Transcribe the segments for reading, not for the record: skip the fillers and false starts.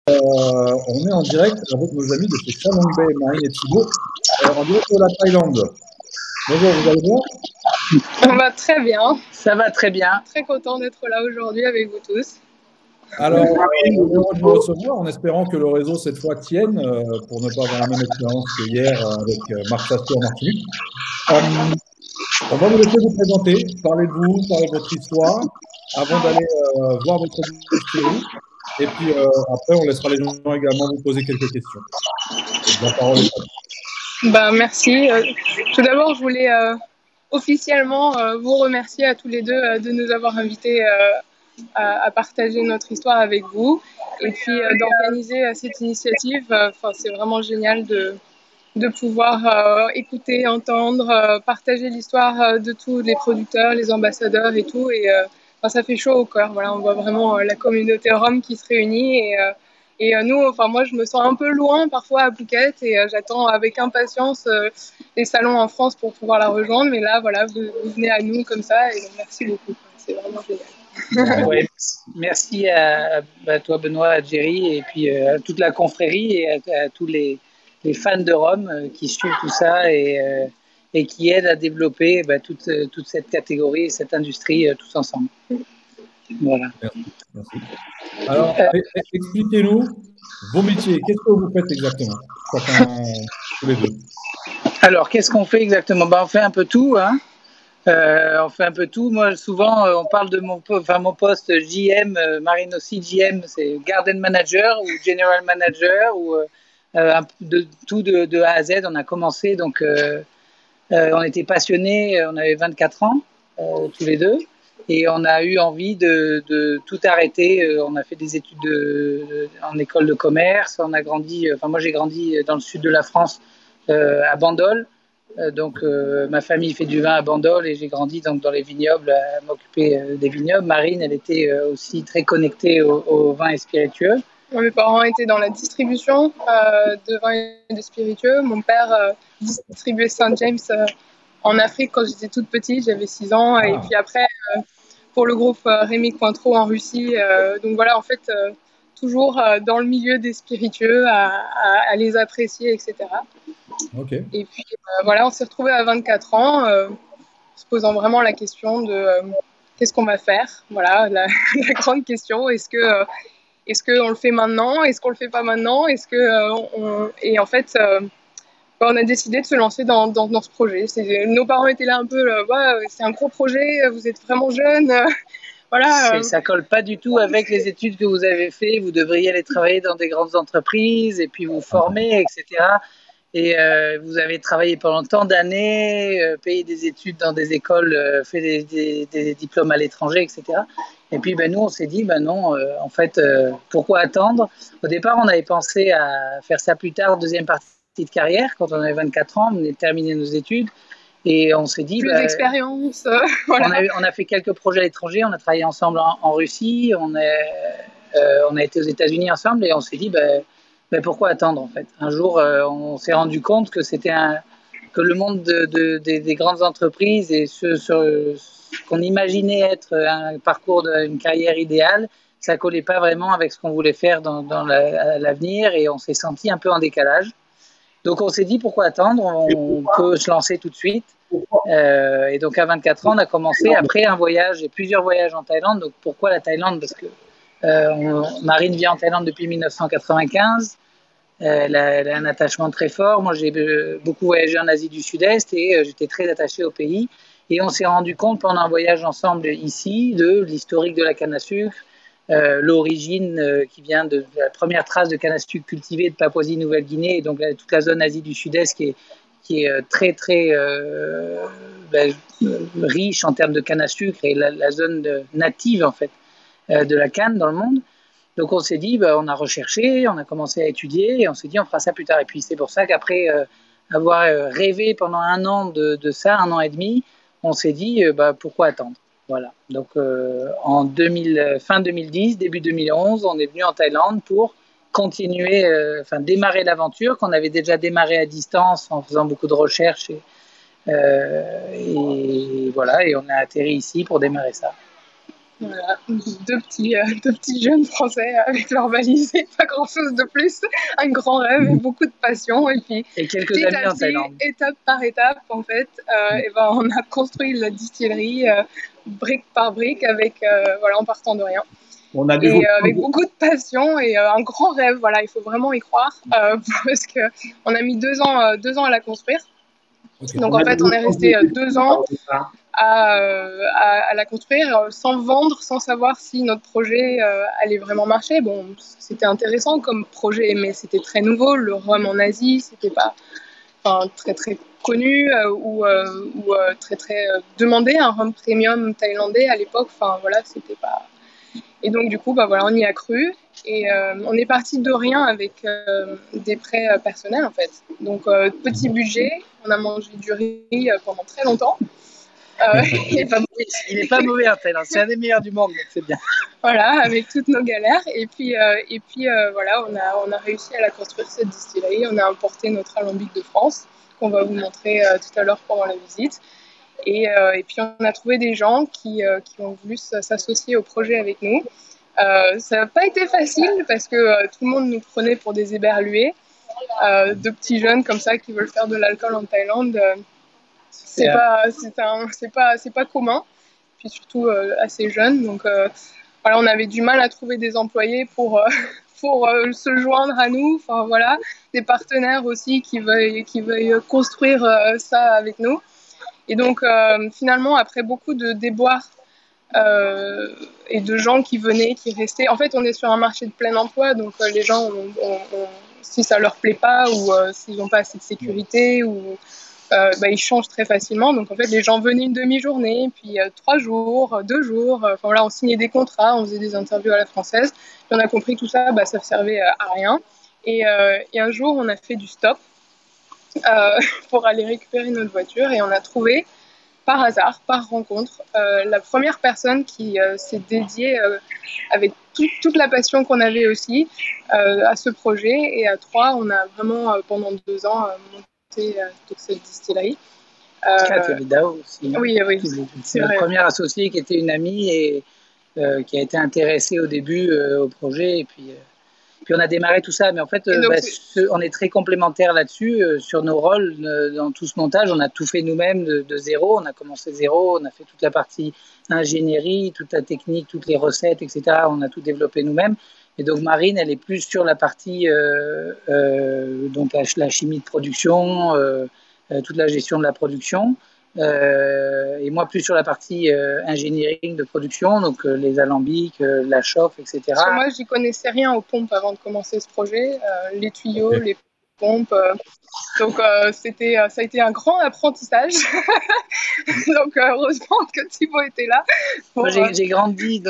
On est en direct avec nos amis de chez Shalong Bay Marine et Thibaut, en direct de la Thaïlande. Bonjour, vous allez bien? On va très bien. Ça va très bien. Très content d'être là aujourd'hui avec vous tous. Alors, on est heureux de vous recevoir en espérant que le réseau cette fois tienne pour ne pas avoir la même expérience que hier avec Marc Sassier en Martinique. On va vous laisser vous présenter, parler de vous, parler de votre histoire avant d'aller voir votre distillerie. Et puis après, on laissera les gens également vous poser quelques questions. La parole est à vous. Merci. Tout d'abord, je voulais officiellement vous remercier à tous les deux de nous avoir invités à partager notre histoire avec vous et puis d'organiser cette initiative. C'est vraiment génial de pouvoir écouter, entendre, partager l'histoire de tous les producteurs, les ambassadeurs et tout. Et ça fait chaud au cœur. Voilà, on voit vraiment la communauté Rome qui se réunit. Et nous, moi, je me sens un peu loin parfois à Phuket et j'attends avec impatience les salons en France pour pouvoir la rejoindre. Mais là, voilà, vous venez à nous comme ça et merci beaucoup. C'est vraiment génial. Ouais, merci à toi, Benoît, à Jerry et puis à toute la confrérie et à tous les fans de Rome qui suivent tout ça et qui aident à développer toute cette catégorie et cette industrie tous ensemble. Voilà. Merci. Alors, expliquez-nous vos métiers. Qu'est-ce que vous faites exactement, tous les deux? Alors, qu'est-ce qu'on fait exactement? On fait un peu tout. On fait un peu tout. Moi, souvent, on parle de mon poste JM, Marine aussi JM, c'est Garden Manager ou General Manager ou de tout de A à Z. On a commencé, donc on était passionnés, on avait 24 ans tous les deux. Et on a eu envie de tout arrêter. On a fait des études en école de commerce. On a grandi. Moi, j'ai grandi dans le sud de la France, à Bandol. Donc, ma famille fait du vin à Bandol et j'ai grandi donc dans les vignobles, à m'occuper des vignobles. Marine, elle était aussi très connectée au vin et spiritueux. Mes parents étaient dans la distribution de vin et de spiritueux. Mon père distribuait Saint James en Afrique quand j'étais toute petite, j'avais 6 ans. Et puis après, pour le groupe Rémy Cointreau en Russie. Donc voilà, en fait, toujours dans le milieu des spiritueux, à les apprécier, etc. Okay. Et puis voilà, on s'est retrouvés à 24 ans, se posant vraiment la question de qu'est-ce qu'on va faire. Voilà, la grande question. Est-ce qu'on le fait maintenant? Est-ce qu'on le fait pas maintenant? Et en fait, on a décidé de se lancer dans ce projet. Nos parents étaient là un peu, c'est un gros projet, vous êtes vraiment jeunes. Voilà. Ça colle pas du tout avec les études que vous avez fait. Vous devriez aller travailler dans des grandes entreprises et puis vous former, etc. Et vous avez travaillé pendant tant d'années, payé des études dans des écoles, fait des diplômes à l'étranger, etc. Et puis nous, on s'est dit, non, en fait, pourquoi attendre? Au départ, on avait pensé à faire ça plus tard, deuxième partie de carrière, quand on avait 24 ans, on venait de terminer nos études. Et on s'est dit... Plus d'expérience. Voilà. On a fait quelques projets à l'étranger, on a travaillé ensemble en Russie, on a été aux États-Unis ensemble et on s'est dit... pourquoi attendre en fait? Un jour, on s'est rendu compte que que le monde des grandes entreprises et ce qu'on imaginait être un parcours d'une carrière idéale, ça collait pas vraiment avec ce qu'on voulait faire dans l'avenir et on s'est senti un peu en décalage. Donc on s'est dit pourquoi attendre? On peut se lancer tout de suite. Et donc à 24 ans, on a commencé après un voyage et plusieurs voyages en Thaïlande. Donc pourquoi la Thaïlande? Parce que Marine vit en Thaïlande depuis 1995. Elle a un attachement très fort. Moi, j'ai beaucoup voyagé en Asie du Sud-Est et j'étais très attaché au pays. Et on s'est rendu compte pendant un voyage ensemble ici de l'historique de la canne à sucre, l'origine qui vient de la première trace de canne à sucre cultivée de Papouasie-Nouvelle-Guinée, et donc toute la zone Asie du Sud-Est qui est très très riche en termes de canne à sucre et la zone native en fait de la canne dans le monde. Donc on s'est dit, on a recherché, on a commencé à étudier et on s'est dit on fera ça plus tard. Et puis c'est pour ça qu'après avoir rêvé pendant un an de ça, un an et demi, on s'est dit pourquoi attendre. Voilà. Donc fin 2010, début 2011, on est venu en Thaïlande pour continuer, démarrer l'aventure qu'on avait déjà démarré à distance en faisant beaucoup de recherches et voilà, et on a atterri ici pour démarrer ça. Voilà, deux petits jeunes Français avec leur valise et pas grand-chose de plus, un grand rêve et beaucoup de passion. Et puis, quelques petit amis à en Thaïlande. petit, étape par étape, en fait, et ben, on a construit la distillerie brique par brique voilà, en partant de rien. On a Et avec beaucoup de passion et un grand rêve. Voilà, il faut vraiment y croire parce qu'on a mis 2 ans à la construire. Okay. Donc, en fait, on est resté 2 ans à la construire sans vendre, sans savoir si notre projet allait vraiment marcher. Bon, c'était intéressant comme projet, mais c'était très nouveau. Le rhum en Asie, c'était pas très très connu ou très très demandé. Un rhum premium thaïlandais à l'époque, voilà, c'était pas. Et donc du coup, voilà, on y a cru et on est parti de rien avec des prêts personnels en fait. Donc petit budget, on a mangé du riz pendant très longtemps. Il n'est pas mauvais en Thaïlande, c'est un des meilleurs du monde, donc c'est bien. Voilà, avec toutes nos galères. Et puis voilà, on a réussi à la construire cette distillerie. On a importé notre alambic de France, qu'on va vous montrer tout à l'heure pendant la visite. Et puis on a trouvé des gens qui ont voulu s'associer au projet avec nous. Ça n'a pas été facile parce que tout le monde nous prenait pour des éberlués. Deux petits jeunes comme ça qui veulent faire de l'alcool en Thaïlande. C'est pas commun, puis surtout assez jeune. Donc voilà, on avait du mal à trouver des employés pour se joindre à nous. Enfin voilà, des partenaires aussi qui veuillent construire ça avec nous. Et donc finalement, après beaucoup de déboires et de gens qui venaient, qui restaient. En fait, on est sur un marché de plein emploi, donc les gens, si ça leur plaît pas ou s'ils n'ont pas assez de sécurité ou ils changent très facilement. Donc en fait, les gens venaient une demi-journée, puis 3 jours, 2 jours. Voilà, on signait des contrats, on faisait des interviews à la française. Puis on a compris que tout ça, ça ne servait à rien. Et un jour, on a fait du stop pour aller récupérer notre voiture et on a trouvé par hasard, par rencontre, la première personne qui s'est dédiée avec toute la passion qu'on avait aussi à ce projet. Et à 3, on a vraiment pendant 2 ans monté toute cette distillerie. Vidao aussi. Oui. C'est la première associée qui était une amie et qui a été intéressée au début au projet. Et puis on a démarré tout ça, mais en fait, on est très complémentaires là-dessus, sur nos rôles dans tout ce montage. On a tout fait nous-mêmes de zéro. On a commencé zéro, on a fait toute la partie ingénierie, toute la technique, toutes les recettes, etc. On a tout développé nous-mêmes. Et donc Marine, elle est plus sur la partie donc la chimie de production, toute la gestion de la production. Et moi plus sur la partie engineering de production, donc les alambics, la chauffe, etc. Parce que moi, j'y connaissais rien aux pompes avant de commencer ce projet, les tuyaux, les pompes. Donc ça a été un grand apprentissage. Donc heureusement que Thibaut était là. Moi, j'ai grandi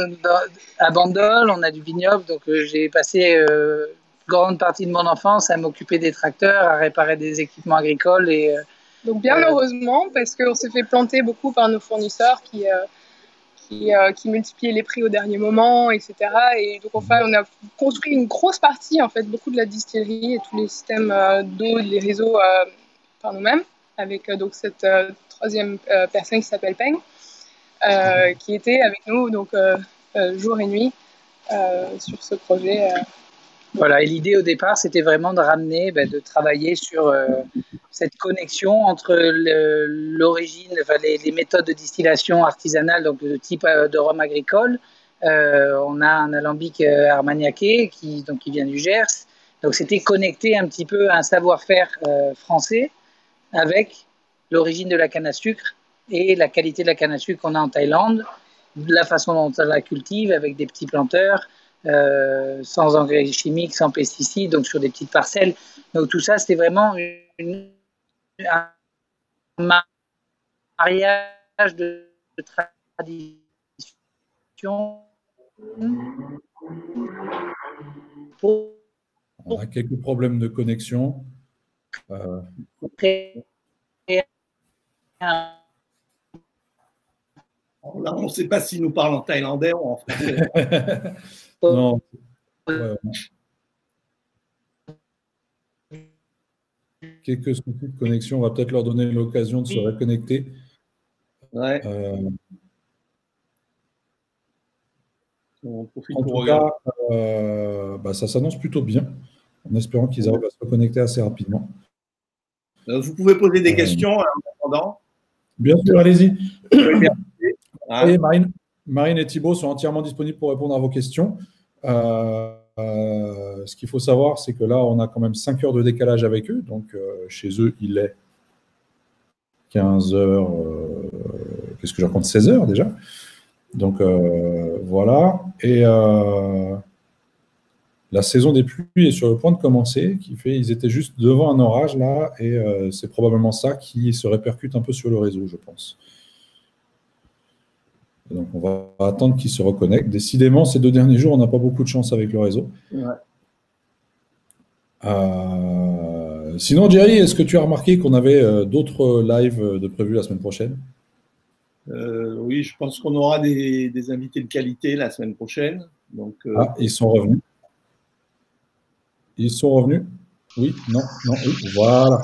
à Bandol, on a du vignoble, donc j'ai passé grande partie de mon enfance à m'occuper des tracteurs, à réparer des équipements agricoles et donc bien heureusement, parce qu'on s'est fait planter beaucoup par nos fournisseurs qui multipliaient les prix au dernier moment, etc. Et donc enfin, on a construit une grosse partie, en fait, beaucoup de la distillerie et tous les systèmes d'eau, les réseaux par nous-mêmes, avec donc cette troisième personne qui s'appelle Peng, qui était avec nous donc jour et nuit sur ce projet. Voilà, et l'idée au départ, c'était vraiment de ramener, de travailler sur cette connexion entre l'origine, les méthodes de distillation artisanale, donc de type de rhum agricole. On a un alambic armagnac qui vient du Gers. Donc c'était connecter un petit peu un savoir-faire français avec l'origine de la canne à sucre et la qualité de la canne à sucre qu'on a en Thaïlande, la façon dont on la cultive avec des petits planteurs, sans engrais chimiques, sans pesticides, donc sur des petites parcelles. Donc tout ça, c'était vraiment un mariage de tradition. On a quelques problèmes de connexion. Là, on ne sait pas s'il nous parle en thaïlandais ou en français. Non. Ouais. Quelques soucis de connexion. On va peut-être leur donner l'occasion de se reconnecter. Ouais. On profite En pour tout regarder. cas, ça s'annonce plutôt bien, en espérant qu'ils arrivent à se reconnecter assez rapidement. Vous pouvez poser des questions en attendant. Bien sûr, allez-y. Hein. Et Marine et Thibaut sont entièrement disponibles pour répondre à vos questions. Ce qu'il faut savoir, c'est que là, on a quand même 5 heures de décalage avec eux. Donc, chez eux, il est 15 heures. Qu'est-ce que je raconte? 16 heures déjà. Donc, voilà. Et la saison des pluies est sur le point de commencer. Ils étaient juste devant un orage, là. Et c'est probablement ça qui se répercute un peu sur le réseau, je pense. Donc, on va attendre qu'ils se reconnectent. Décidément, ces 2 derniers jours, on n'a pas beaucoup de chance avec le réseau. Ouais. Sinon, Jerry, est-ce que tu as remarqué qu'on avait d'autres lives de prévus la semaine prochaine? Oui, je pense qu'on aura des invités de qualité la semaine prochaine. Donc, ils sont revenus. Ils sont revenus? Oui, non, oui, voilà.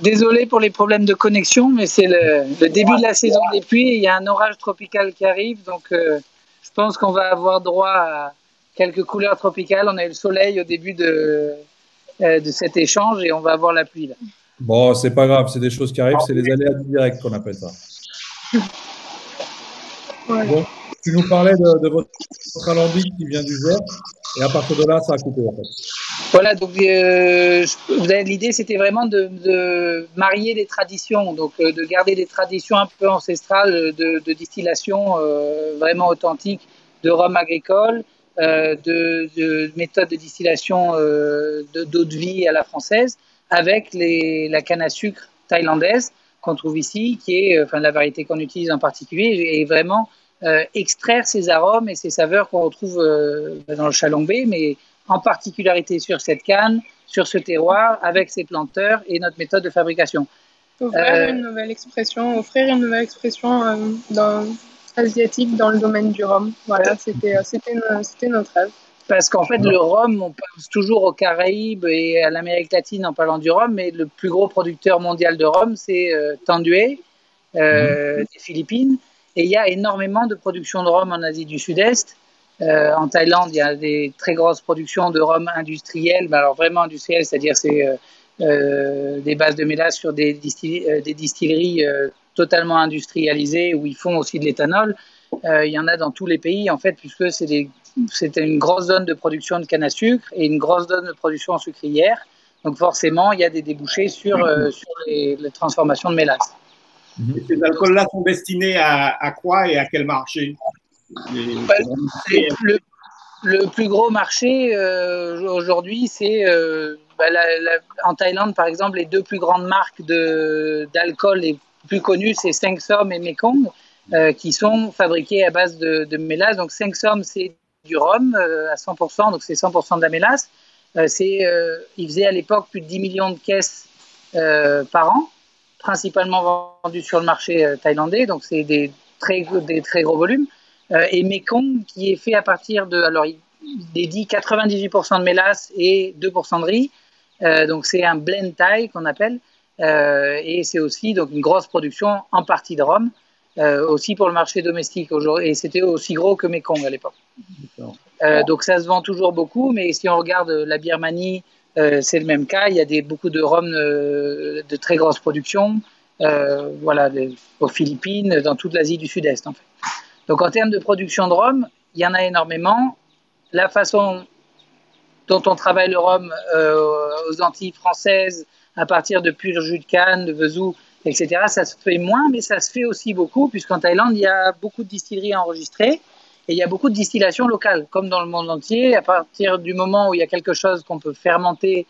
Désolé pour les problèmes de connexion, mais c'est le début de la saison des pluies. Il y a un orage tropical qui arrive, donc je pense qu'on va avoir droit à quelques couleurs tropicales. On a eu le soleil au début de cet échange et on va avoir la pluie là. Bon, c'est pas grave, c'est des choses qui arrivent, c'est les aléas du direct qu'on appelle ça. Ouais. Bon, tu nous parlais de votre alambic qui vient du Gers, et à partir de là, ça a coupé en fait. Voilà, donc l'idée c'était vraiment de marier des traditions, donc de garder des traditions un peu ancestrales de distillation vraiment authentique de rhum agricole, de méthodes de distillation d'eau de vie à la française, avec la canne à sucre thaïlandaise qu'on trouve ici, qui est la variété qu'on utilise en particulier, et vraiment extraire ces arômes et ces saveurs qu'on retrouve dans le Chalongbé, mais en particularité sur cette canne, sur ce terroir, avec ces planteurs et notre méthode de fabrication. Offrir une nouvelle expression asiatique dans le domaine du rhum. Voilà, c'était notre rêve. Parce qu'en fait, le rhum, on pense toujours aux Caraïbes et à l'Amérique latine en parlant du rhum, mais le plus gros producteur mondial de rhum, c'est Tanduay, des Philippines. Et il y a énormément de production de rhum en Asie du Sud-Est. En Thaïlande, il y a des très grosses productions de rhum industriel, mais alors vraiment industriel, c'est-à-dire c'est des bases de mélasse sur des distilleries totalement industrialisées où ils font aussi de l'éthanol. Il y en a dans tous les pays, en fait, puisque c'est une grosse zone de production de canne à sucre et une grosse zone de production sucrière. Donc forcément, il y a des débouchés sur les transformations de mélasse. Et ces alcools-là sont destinés à quoi et à quel marché? Le plus gros marché aujourd'hui, c'est en Thaïlande, par exemple, les 2 plus grandes marques d'alcool les plus connues, c'est Seng Som et Mekong, qui sont fabriquées à base de mélasse. Donc Seng Som, c'est du rhum à 100%, donc c'est 100% de la mélasse. Ils faisaient à l'époque plus de 10 millions de caisses par an, principalement vendues sur le marché thaïlandais, donc c'est des très gros volumes. Et Mekong, qui est fait à partir de, alors il est dit 98% de mélasse et 2% de riz, donc c'est un blend Thai qu'on appelle, et c'est aussi donc une grosse production en partie de rhum, aussi pour le marché domestique aujourd'hui, et c'était aussi gros que Mekong à l'époque. Donc ça se vend toujours beaucoup, mais si on regarde la Birmanie, c'est le même cas, il y a beaucoup de rhum de très grosse production, aux Philippines, dans toute l'Asie du Sud-Est en fait. Donc en termes de production de rhum, il y en a énormément. La façon dont on travaille le rhum aux Antilles françaises, à partir de pur jus de canne, de vesou, etc., ça se fait moins, mais ça se fait aussi beaucoup, puisqu'en Thaïlande, il y a beaucoup de distilleries enregistrées et il y a beaucoup de distillations locales, comme dans le monde entier. À partir du moment où il y a quelque chose qu'on peut fermenter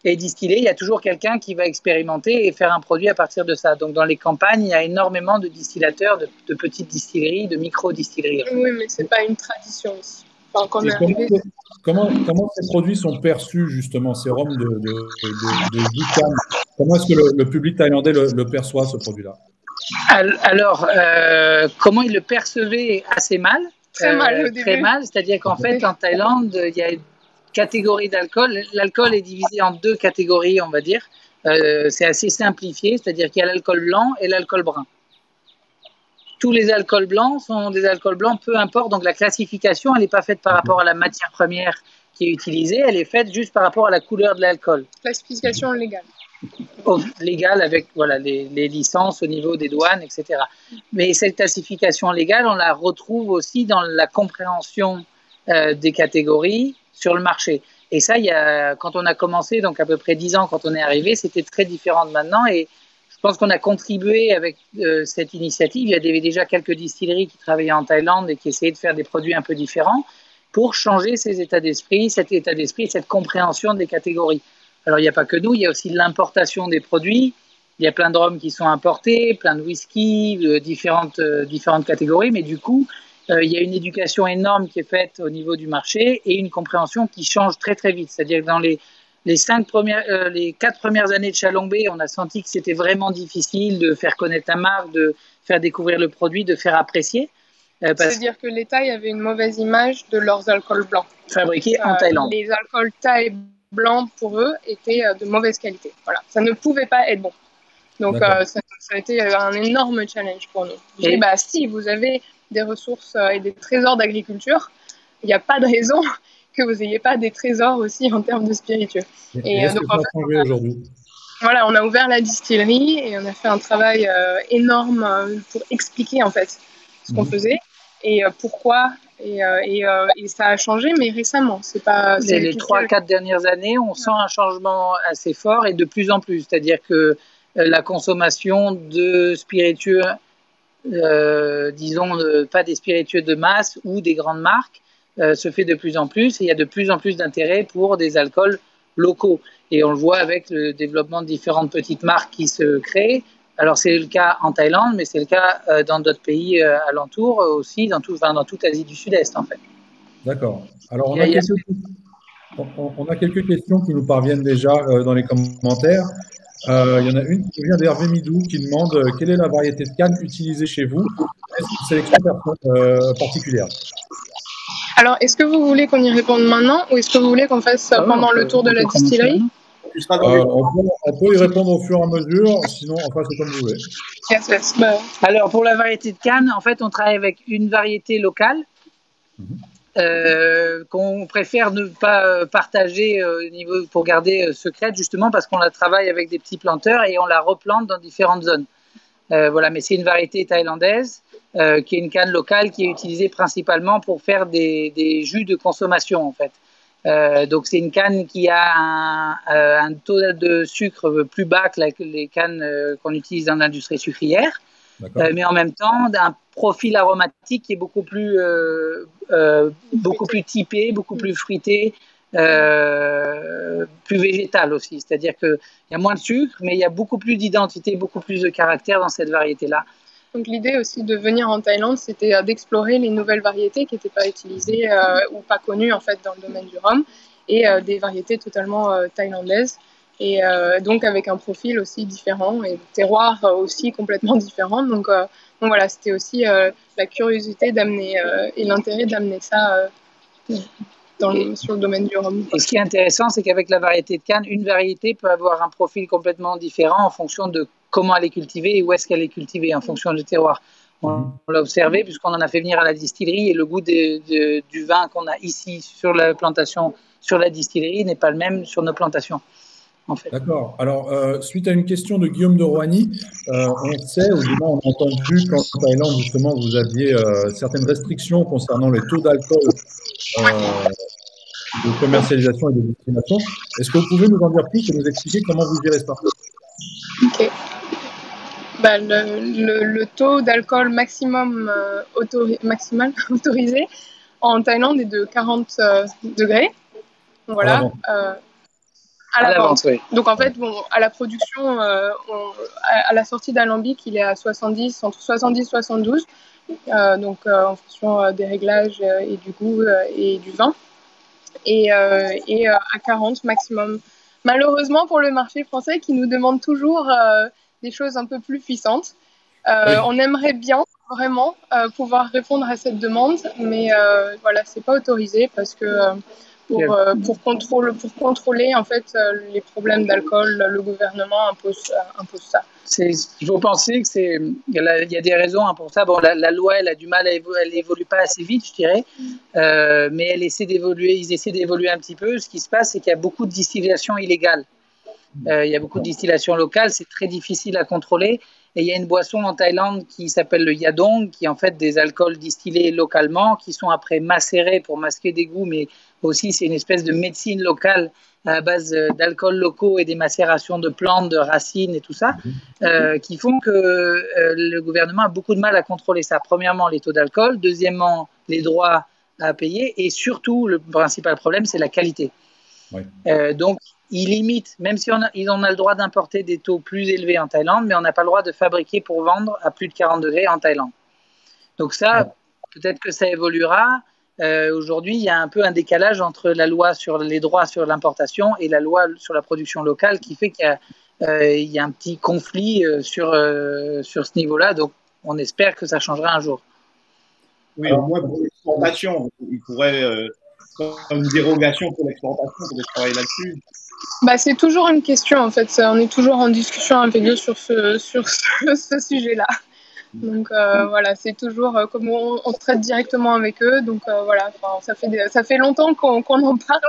et distiller, il y a toujours quelqu'un qui va expérimenter et faire un produit à partir de ça. Donc dans les campagnes, il y a énormément de distillateurs, de petites distilleries, de micro-distilleries. Oui, mais c'est pas une tradition ici. Enfin, comment ces produits sont perçus justement, ces rhums de canne? Comment est-ce que le public thaïlandais le perçoit, ce produit-là? Alors, comment ils le percevaient? Assez mal. Très mal au début. Très mal, c'est-à-dire qu'en fait, en Thaïlande, il y a une catégorie d'alcool. L'alcool est divisé en 2 catégories, on va dire. C'est assez simplifié, c'est-à-dire qu'il y a l'alcool blanc et l'alcool brun. tous les alcools blancs sont des alcools blancs, peu importe. Donc la classification, elle n'est pas faite par rapport à la matière première qui est utilisée, elle est faite juste par rapport à la couleur de l'alcool. Classification légale. Légale avec voilà, les licences au niveau des douanes, etc. Mais cette classification légale, on la retrouve aussi dans la compréhension des catégories sur le marché. Et ça, quand on a commencé, donc à peu près 10 ans quand on est arrivé, c'était très différent de maintenant. Et je pense qu'on a contribué avec cette initiative. Il y avait déjà quelques distilleries qui travaillaient en Thaïlande et qui essayaient de faire des produits un peu différents pour changer cet état d'esprit, cette compréhension des catégories. Alors, il n'y a pas que nous, il y a aussi l'importation des produits. Il y a plein de rhums qui sont importés, plein de whisky, différentes catégories. Mais du coup, il y a une éducation énorme qui est faite au niveau du marché et une compréhension qui change très, très vite. C'est-à-dire que dans les 4 premières années de Chalombé, on a senti que c'était vraiment difficile de faire connaître la marque, de faire découvrir le produit, de faire apprécier. C'est-à-dire que les Thaïs avaient une mauvaise image de leurs alcools blancs. Fabriqués en Thaïlande. Les alcools Thaïs blancs, pour eux, étaient de mauvaise qualité. Voilà. Ça ne pouvait pas être bon. Donc, ça a été un énorme challenge pour nous. Je dis, si vous avez des ressources et des trésors d'agriculture, il n'y a pas de raison que vous n'ayez pas des trésors aussi en termes de spiritueux. Et est-ce que ça a changé aujourd'hui ? Voilà, on a ouvert la distillerie et on a fait un travail énorme pour expliquer en fait ce qu'on faisait et pourquoi. Et ça a changé, mais récemment. Les 3-4 dernières années, on sent un changement assez fort et de plus en plus. C'est-à-dire que la consommation de spiritueux, disons pas des spiritueux de masse ou des grandes marques, se fait de plus en plus. Et il y a de plus en plus d'intérêt pour des alcools locaux. Et on le voit avec le développement de différentes petites marques qui se créent. Alors, c'est le cas en Thaïlande, mais c'est le cas dans d'autres pays alentours aussi, dans toute l'Asie du Sud-Est, en fait. D'accord. Alors, on a quelques questions qui nous parviennent déjà dans les commentaires. Il y en a une qui vient d'Hervé Midou qui demande quelle est la variété de canne utilisée chez vous? Est-ce une sélection particulière? Alors, est-ce que vous voulez qu'on y réponde maintenant ou est-ce que vous voulez qu'on fasse pendant le tour de la distillerie? On peut y répondre au fur et à mesure, sinon on fasse comme vous voulez. Yes. Alors, pour la variété de canne, en fait, on travaille avec une variété locale qu'on préfère ne pas partager pour garder secrète, justement parce qu'on la travaille avec des petits planteurs et on la replante dans différentes zones. Voilà, mais c'est une variété thaïlandaise qui est une canne locale qui est utilisée principalement pour faire des jus de consommation, en fait. Donc c'est une canne qui a un taux de sucre plus bas que les cannes qu'on utilise dans l'industrie sucrière, mais en même temps d'un profil aromatique qui est beaucoup plus typé, beaucoup plus fruité, plus végétal aussi. C'est-à-dire qu'il y a moins de sucre, mais il y a beaucoup plus d'identité, beaucoup plus de caractère dans cette variété-là. Donc l'idée aussi de venir en Thaïlande, c'était d'explorer les nouvelles variétés qui n'étaient pas utilisées ou pas connues en fait dans le domaine du rhum et des variétés totalement thaïlandaises et donc avec un profil aussi différent et terroir aussi complètement différent. Donc voilà, c'était aussi la curiosité d'amener et l'intérêt d'amener ça sur le domaine du rhum. Et ce qui est intéressant, c'est qu'avec la variété de canne, une variété peut avoir un profil complètement différent en fonction de comment elle est cultivée et où est-ce qu'elle est cultivée, en fonction du terroir. On l'a observé puisqu'on en a fait venir à la distillerie et le goût du vin qu'on a ici sur la plantation, sur la distillerie, n'est pas le même sur nos plantations. En fait. D'accord. Alors, suite à une question de Guillaume de Roigny, on sait, ou du moins on a entendu qu'en Thaïlande, justement, vous aviez certaines restrictions concernant les taux d'alcool de commercialisation et de destination. Est-ce que vous pouvez nous en dire plus et nous expliquer comment vous gérez ça? Ok. Le taux d'alcool maximal autorisé en Thaïlande est de 40 degrés. Voilà. À la vente. Oui. Donc en fait, à la production, à la sortie d'alambic, il est à entre 70 et 72. Donc en fonction des réglages et du goût et du vin. Et à 40 maximum. Malheureusement pour le marché français qui nous demande toujours des choses un peu plus puissantes. On aimerait bien vraiment pouvoir répondre à cette demande, mais voilà, c'est pas autorisé parce que pour contrôler en fait les problèmes d'alcool. Le gouvernement impose ça. Il faut penser que il y a des raisons pour ça. Bon, la loi, elle a du mal elle évolue pas assez vite, je dirais, mais ils essaient d'évoluer un petit peu. Ce qui se passe, c'est qu'il y a beaucoup de distillation illégale. Il y a beaucoup de distillation locale, c'est très difficile à contrôler. Et il y a une boisson en Thaïlande qui s'appelle le yadong, qui est en fait des alcools distillés localement, qui sont après macérés pour masquer des goûts, mais aussi c'est une espèce de médecine locale à base d'alcools locaux et des macérations de plantes, de racines et tout ça, qui font que le gouvernement a beaucoup de mal à contrôler ça. Premièrement, les taux d'alcool. Deuxièmement, les droits à payer. Et surtout, le principal problème, c'est la qualité. Oui. Donc, ils limitent, même si on a le droit d'importer des taux plus élevés en Thaïlande, mais on n'a pas le droit de fabriquer pour vendre à plus de 40 degrés en Thaïlande. Donc ça, peut-être que ça évoluera. Aujourd'hui, il y a un peu un décalage entre la loi sur les droits sur l'importation et la loi sur la production locale qui fait qu'il y a un petit conflit sur ce niveau-là. Donc, on espère que ça changera un jour. Oui, au moins pour l'exportation, il pourrait une dérogation pour l'exportation, pour travailler là-dessus. C'est toujours une question en fait. On est toujours en discussion avec eux sur ce sujet-là. Donc voilà, c'est toujours comme on traite directement avec eux. Donc voilà, ça fait longtemps qu'on en parle,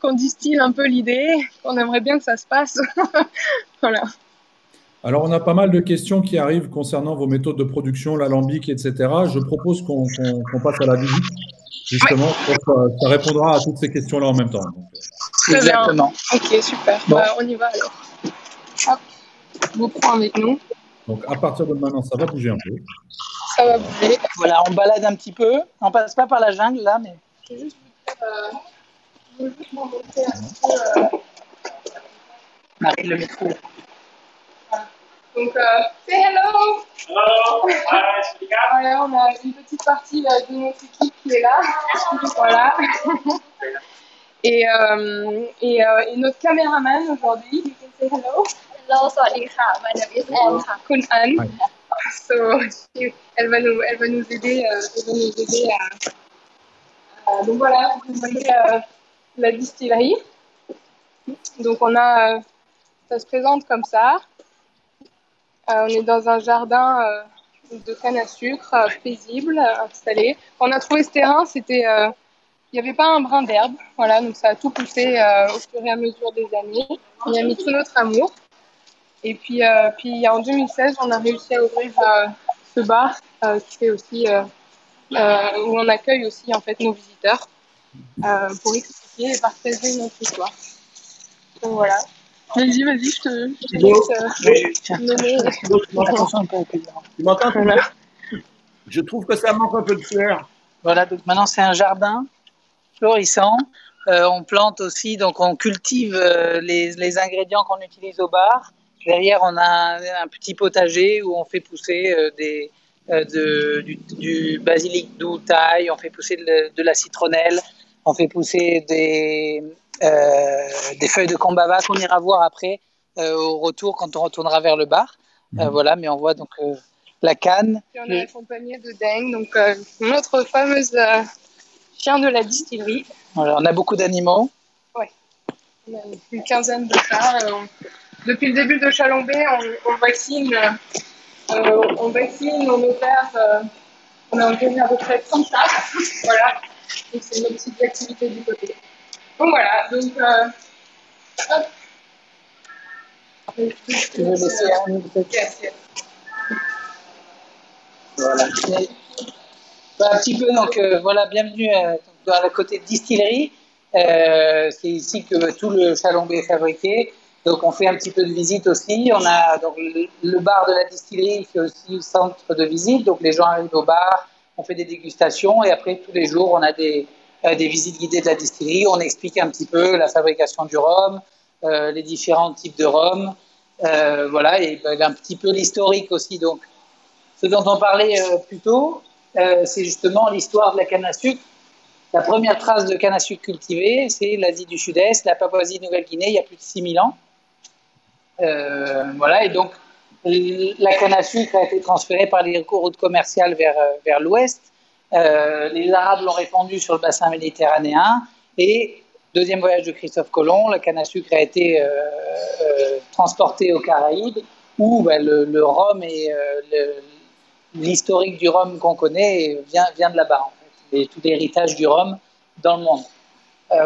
qu'on distille un peu l'idée, qu'on aimerait bien que ça se passe. Voilà. Alors, on a pas mal de questions qui arrivent concernant vos méthodes de production, l'alambic, etc. Je propose qu'on passe à la visite. Justement, ça répondra à toutes ces questions-là en même temps. Exactement. Ok, super. Bon. On y va alors. Hop, je vous prends avec nous. Donc, à partir de maintenant, ça va bouger un peu. Ça va bouger. Voilà, on balade un petit peu. On passe pas par la jungle, là, mais... Je vais juste vous montrer un petit peu... Marie, le métro. Donc, say hello! Hello! Voilà, on a une petite partie de notre équipe qui est là. Voilà. Et notre caméraman aujourd'hui, you can say hello. Hello, สวัสดีค่ะ My name is Anne ค่ะ Kun Anne. So, elle va nous aider à donc voilà, vous voyez la distillerie. Donc ça se présente comme ça. On est dans un jardin de canne à sucre paisible, installé. Quand on a trouvé ce terrain, il n'y avait pas un brin d'herbe, voilà, donc ça a tout poussé au fur et à mesure des années. On y a mis tout notre amour. Et puis en 2016, on a réussi à ouvrir ce bar qui fait aussi où on accueille aussi en fait nos visiteurs pour expliquer et partager notre histoire. Donc voilà. Vas-y, je te laisse nommer. Tu m'entends? Je trouve que ça manque un peu de fleurs. Voilà, donc maintenant c'est un jardin florissant. On plante aussi, donc on cultive les ingrédients qu'on utilise au bar. Derrière, on a un petit potager où on fait pousser du basilic doux thaï, on fait pousser de la citronnelle, on fait pousser des feuilles de combava qu'on ira voir après au retour quand on retournera vers le bar. Voilà, mais on voit donc la canne. Et on est accompagné de Deng, donc notre fameuse chien de la distillerie. Voilà, on a beaucoup d'animaux. Oui, on a une quinzaine de chats. Depuis le début de Chalombé, on vaccine, on opère, on a environ à peu près 30 chats. Voilà, donc c'est une petite activité du côté. Donc voilà, donc hop. Tu veux laisser un Voilà. Un petit peu, donc voilà, bienvenue dans le côté distillerie. C'est ici que tout le Chalombé est fabriqué. Donc on fait un petit peu de visite aussi. On a donc le bar de la distillerie qui est aussi centre de visite. Donc les gens arrivent au bar, on fait des dégustations et après tous les jours on a des visites guidées de la distillerie. On explique un petit peu la fabrication du rhum, les différents types de rhum, voilà, et un petit peu l'historique aussi. Donc ce dont on parlait plus tôt, c'est justement l'histoire de la canne à sucre. La première trace de canne à sucre cultivée, c'est l'Asie du Sud-Est, la Papouasie-Nouvelle-Guinée, il y a plus de 6000 ans. Voilà, et donc la canne à sucre a été transférée par les routes commerciales vers l'ouest. Les Arabes l'ont répandue sur le bassin méditerranéen, Et deuxième voyage de Christophe Colomb, la canne à sucre a été transportée aux Caraïbes, où le rhum et l'historique du rhum qu'on connaît vient de là-bas, en fait, et tout l'héritage du rhum dans le monde.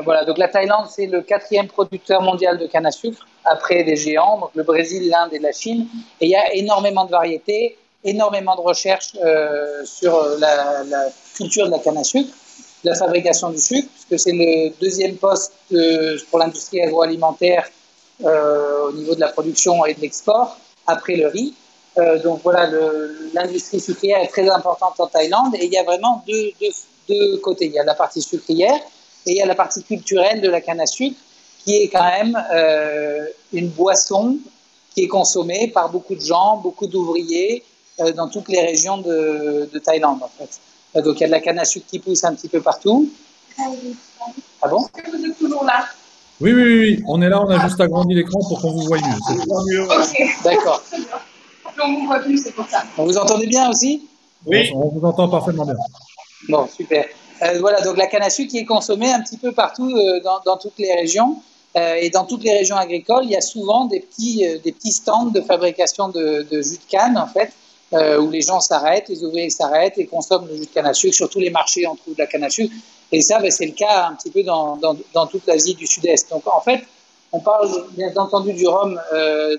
Voilà, donc la Thaïlande, c'est le 4e producteur mondial de canne à sucre, après les géants, donc le Brésil, l'Inde et la Chine. Et il y a énormément de variétés, énormément de recherches sur la culture de la canne à sucre, la fabrication du sucre, puisque c'est le 2e poste pour l'industrie agroalimentaire au niveau de la production et de l'export, après le riz. Donc voilà, l'industrie sucrière est très importante en Thaïlande, et il y a vraiment deux côtés. Il y a la partie sucrière et il y a la partie culturelle de la canne à sucre, qui est quand même une boisson qui est consommée par beaucoup de gens, beaucoup d'ouvriers dans toutes les régions de Thaïlande, en fait. Donc il y a de la canne à sucre qui pousse un petit peu partout. Ah bon? Est-ce que vous êtes toujours là? Oui, on est là, on a juste agrandi l'écran pour qu'on vous voie mieux. Ok. D'accord. On ne vous voit plus, c'est pour ça. Vous entendez bien aussi? Oui. On vous entend parfaitement bien. Bon, super. Voilà, donc la canne à sucre qui est consommée un petit peu partout dans toutes les régions. Et dans toutes les régions agricoles, il y a souvent des petits stands de fabrication de jus de canne, en fait, où les gens s'arrêtent, les ouvriers s'arrêtent et consomment le jus de canne à sucre. Sur tous les marchés, on trouve de la canne à sucre. Et ça, c'est le cas un petit peu dans toute l'Asie du Sud-Est. Donc, en fait, on parle bien entendu du rhum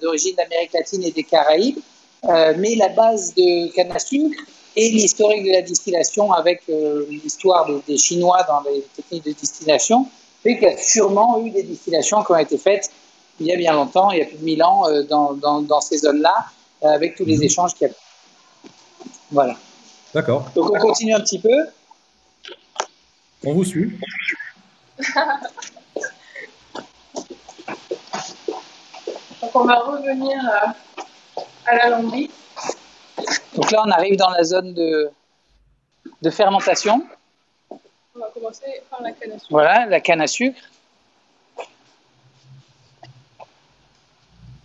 d'origine d'Amérique latine et des Caraïbes, mais la base de canne à sucre et l'historique de la distillation avec l'histoire des Chinois dans les techniques de distillation fait qu'il y a sûrement eu des distillations qui ont été faites il y a bien longtemps, il y a plus de 1000 ans, dans ces zones-là, avec tous les échanges qu'il y a. Voilà. D'accord. Donc on continue un petit peu. On vous suit. Donc on va revenir à l'alambic. Donc là, on arrive dans la zone de fermentation. On va commencer par la canne à sucre. Voilà, la canne à sucre.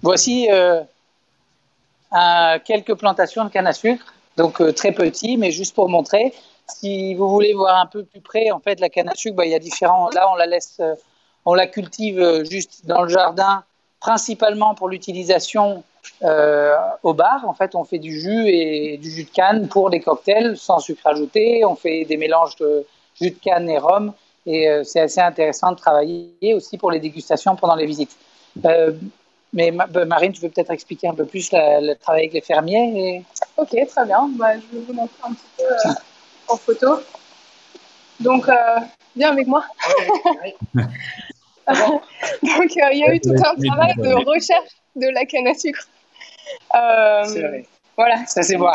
Voici quelques plantations de canne à sucre, donc très petits, mais juste pour montrer. Si vous voulez voir un peu plus près, en fait, la canne à sucre, il y a différents. Là, on la cultive juste dans le jardin, principalement pour l'utilisation au bar. En fait, on fait du jus de canne pour les cocktails sans sucre ajouté. On fait des mélanges de jus de canne et rhum. Et c'est assez intéressant de travailler aussi pour les dégustations pendant les visites. Mais Marine, tu veux peut-être expliquer un peu plus le travail avec les fermiers Ok, très bien. Je vais vous montrer un petit peu en photo. Donc, viens avec moi. Donc, il y a eu tout un travail de recherche de la canne à sucre. C'est vrai. Voilà. Ça, c'est moi.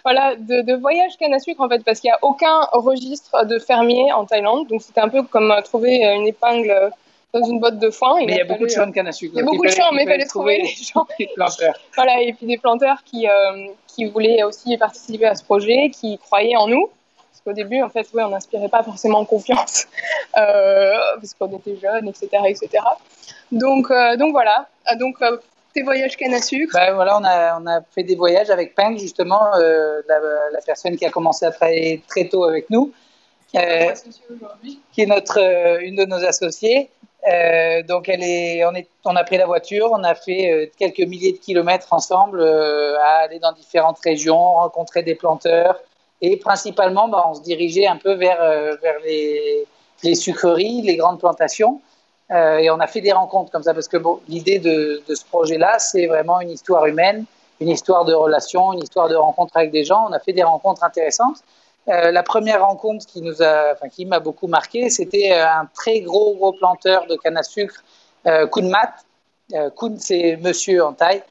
Voilà, de voyage canne à sucre, en fait, parce qu'il n'y a aucun registre de fermier en Thaïlande. Donc, c'était un peu comme trouver une épingle dans une botte de foin. Mais il y a beaucoup de champs de canne à sucre. Il y a beaucoup de champs, mais il fallait trouver les gens. Les planteurs. Voilà, et puis des planteurs qui voulaient aussi participer à ce projet, qui croyaient en nous. Parce qu'au début, en fait, on n'inspirait pas forcément confiance, parce qu'on était jeunes, etc., etc. Donc voilà. Donc, tes voyages canne à sucre. Voilà, on a fait des voyages avec Peng, justement, la personne qui a commencé à travailler très tôt avec nous, qui est une de nos associées. Donc on a pris la voiture, on a fait quelques milliers de kilomètres ensemble à aller dans différentes régions, rencontrer des planteurs et principalement on se dirigeait un peu vers les sucreries, les grandes plantations et on a fait des rencontres comme ça parce que l'idée de ce projet-là c'est vraiment une histoire humaine, une histoire de relations, une histoire de rencontres avec des gens. On a fait des rencontres intéressantes. La première rencontre qui m'a beaucoup marqué, c'était un très gros planteur de canne à sucre, Kun Mat. Kun, c'est monsieur en Thaï,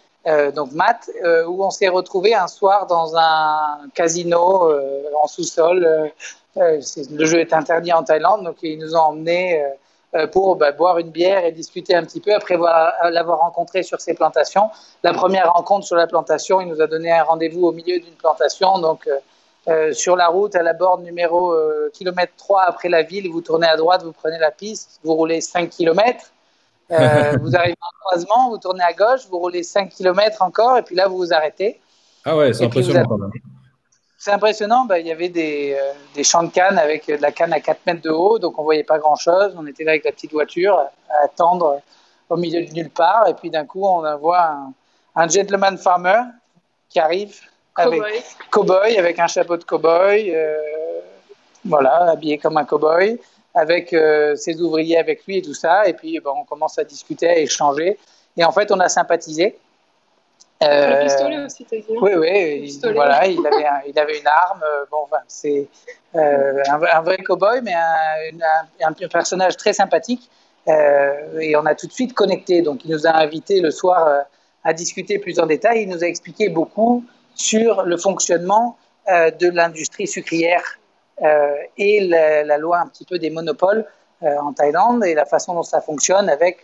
donc Mat, où on s'est retrouvé un soir dans un casino en sous-sol. Le jeu est interdit en Thaïlande, donc ils nous ont emmenés pour boire une bière et discuter un petit peu après l'avoir rencontré sur ses plantations. La première rencontre sur la plantation, il nous a donné un rendez-vous au milieu d'une plantation, donc sur la route, à la borne numéro kilomètre 3 après la ville, vous tournez à droite, vous prenez la piste, vous roulez 5 km, vous arrivez à un croisement, vous tournez à gauche, vous roulez 5 km encore, et puis là, vous vous arrêtez. Ah ouais, c'est impressionnant quand même. c'est impressionnant. Il y avait des champs de canne avec de la canne à 4 mètres de haut, donc on voyait pas grand-chose. On était là avec la petite voiture à attendre au milieu de nulle part. Et puis d'un coup, on voit un gentleman farmer qui arrive avec cow-boy, avec un chapeau de cow-boy, voilà, habillé comme un cow-boy, avec ses ouvriers avec lui et tout ça. Et puis on commence à discuter, à échanger. Et en fait, on a sympathisé. Le pistolet aussi, t'as dit. Oui, voilà, il avait une arme. C'est un vrai cow-boy, mais un personnage très sympathique. Et on a tout de suite connecté. Donc, il nous a invités le soir à discuter plus en détail. Il nous a expliqué beaucoup sur le fonctionnement de l'industrie sucrière et la loi un petit peu des monopoles en Thaïlande et la façon dont ça fonctionne avec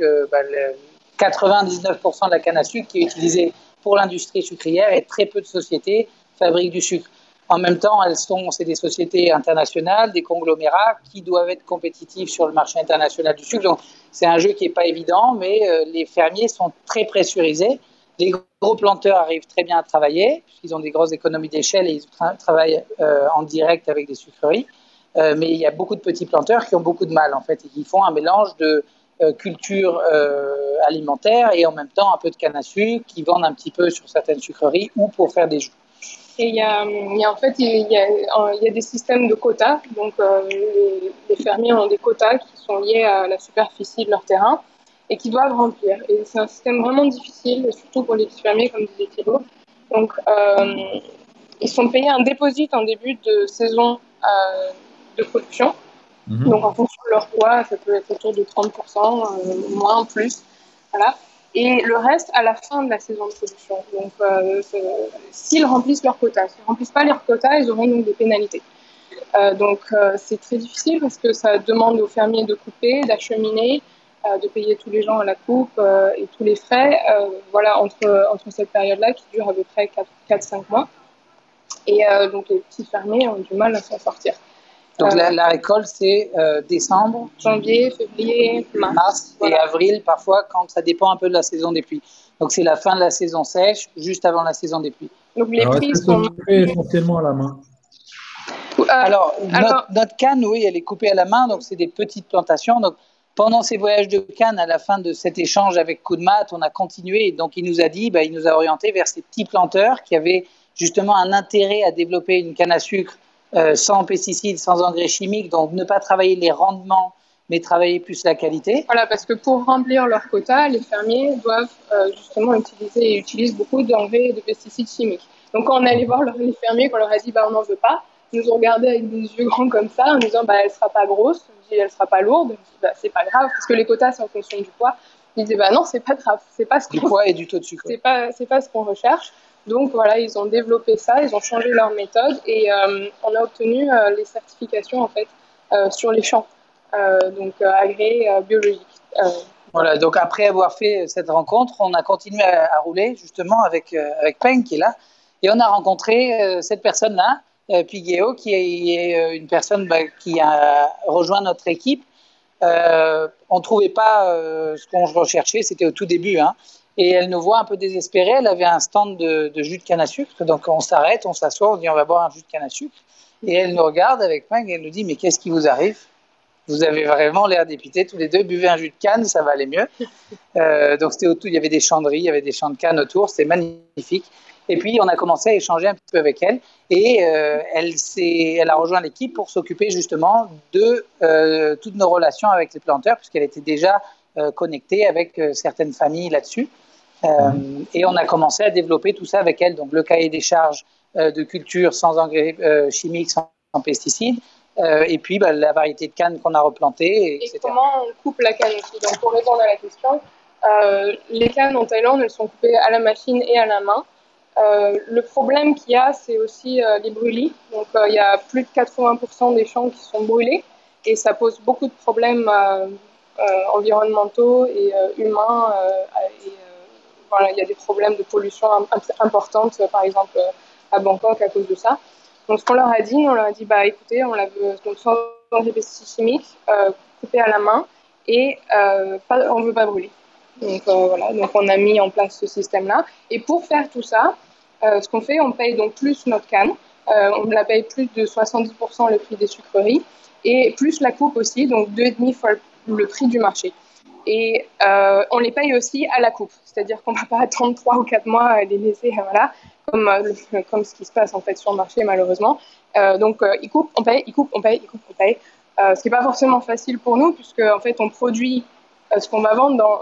99% de la canne à sucre qui est utilisée pour l'industrie sucrière et très peu de sociétés fabriquent du sucre. En même temps, c'est des sociétés internationales, des conglomérats qui doivent être compétitifs sur le marché international du sucre. Donc, c'est un jeu qui n'est pas évident, mais les fermiers sont très pressurisés. Les gros planteurs arrivent très bien à travailler, puisqu'ils ont des grosses économies d'échelle et ils travaillent en direct avec des sucreries. Mais il y a beaucoup de petits planteurs qui ont beaucoup de mal, en fait, et qui font un mélange de culture alimentaire et en même temps un peu de canne à sucre, qui vendent un petit peu sur certaines sucreries ou pour faire des jus. Et il y a des systèmes de quotas. Donc, les fermiers ont des quotas qui sont liés à la superficie de leur terrain et qui doivent remplir. Et c'est un système vraiment difficile, surtout pour les petits fermiers, comme disait Thibaut. Donc, ils sont payés un dépôt en début de saison de production. Donc, en fonction de leur poids, ça peut être autour de 30%, moins, plus. Voilà. Et le reste à la fin de la saison de production. Donc, s'ils remplissent leurs quotas. S'ils ne remplissent pas leurs quotas, ils auront donc des pénalités. Donc, c'est très difficile parce que ça demande aux fermiers de couper, d'acheminer, de payer tous les gens à la coupe et tous les frais entre cette période-là qui dure à peu près 4-5 mois. Et donc, les petits fermiers ont du mal à s'en sortir. Donc la récolte, c'est décembre, janvier, février, mars et avril parfois, quand ça dépend un peu de la saison des pluies. Donc c'est la fin de la saison sèche, juste avant la saison des pluies. Donc les prix sont coupés essentiellement à la main. Alors notre canne, oui, elle est coupée à la main, donc c'est des petites plantations. Donc pendant ces voyages de canne, à la fin de cet échange avec Koudmat, on a continué. Donc il nous a dit, il nous a orienté vers ces petits planteurs qui avaient justement un intérêt à développer une canne à sucre sans pesticides, sans engrais chimiques, donc ne pas travailler les rendements, mais travailler plus la qualité. Voilà, parce que pour remplir leur quota, les fermiers doivent justement utilisent beaucoup d'engrais et de pesticides chimiques. Donc quand on allait voir les fermiers, qu'on leur a dit on n'en veut pas, ils nous ont regardé avec des yeux grands comme ça, en disant elle sera pas grosse, elle sera pas lourde, c'est pas grave, parce que les quotas c'est en fonction du poids. Ils disaient non, c'est pas grave, c'est pas ce qu'on... Du poids et du taux de sucre. C'est pas ce qu'on recherche. Donc voilà, ils ont développé ça, ils ont changé leur méthode et on a obtenu les certifications en fait sur les champs, donc agréés biologiques. Voilà, donc après avoir fait cette rencontre, on a continué à rouler justement avec Peng qui est là et on a rencontré cette personne-là, Pigueo, qui est une personne qui a rejoint notre équipe. On ne trouvait pas ce qu'on recherchait, c'était au tout début, et elle nous voit un peu désespérée. Elle avait un stand de jus de canne à sucre, donc on s'arrête, on s'assoit, on dit on va boire un jus de canne à sucre, et elle nous regarde avec Peng et elle nous dit mais qu'est-ce qui vous arrive? Vous avez vraiment l'air dépité tous les deux, buvez un jus de canne, ça va aller mieux. Donc c'était autour, il y avait des chanderies, il y avait des champs de canne autour, c'était magnifique. Et puis on a commencé à échanger un petit peu avec elle et elle a rejoint l'équipe pour s'occuper justement de toutes nos relations avec les planteurs, puisqu'elle était déjà connectée avec certaines familles là-dessus. Et on a commencé à développer tout ça avec elle, donc le cahier des charges de culture sans engrais chimiques, sans pesticides, et puis la variété de cannes qu'on a replantées, etc. Et comment on coupe la canne aussi. Donc pour répondre à la question, les cannes en Thaïlande, elles sont coupées à la machine et à la main. Le problème qu'il y a, c'est aussi les brûlis. Donc il y a plus de 80% des champs qui sont brûlés et ça pose beaucoup de problèmes environnementaux et humains. Voilà, il y a des problèmes de pollution importantes, par exemple à Bangkok à cause de ça. Donc ce qu'on leur a dit, écoutez, on la veut donc sans engrais pesticides chimiques, coupée à la main et on ne veut pas brûler. Donc voilà, donc on a mis en place ce système-là. Et pour faire tout ça, ce qu'on fait, on paye donc plus notre canne. On la paye plus de 70% le prix des sucreries et plus la coupe aussi, donc 2,5 fois le prix du marché. Et on les paye aussi à la coupe, c'est-à-dire qu'on ne va pas attendre 3 ou 4 mois et les laisser, voilà, comme ce qui se passe en fait sur le marché malheureusement. Donc ils coupent, on paye, ils coupent, on paye, ils coupent, on paye. Ce qui n'est pas forcément facile pour nous puisque en fait on produit ce qu'on va vendre dans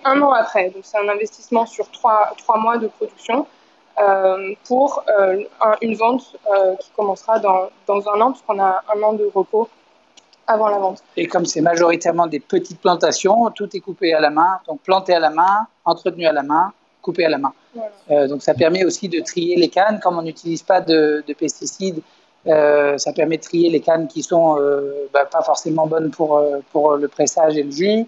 un an après. Donc c'est un investissement sur 3 mois de production pour une vente qui commencera dans un an puisqu'on a un an de repos avant la vente. Et comme c'est majoritairement des petites plantations, tout est coupé à la main, donc planté à la main, entretenu à la main, coupé à la main. Voilà. Donc ça permet aussi de trier les cannes, comme on n'utilise pas de pesticides, ça permet de trier les cannes qui sont pas forcément bonnes pour le pressage et le jus.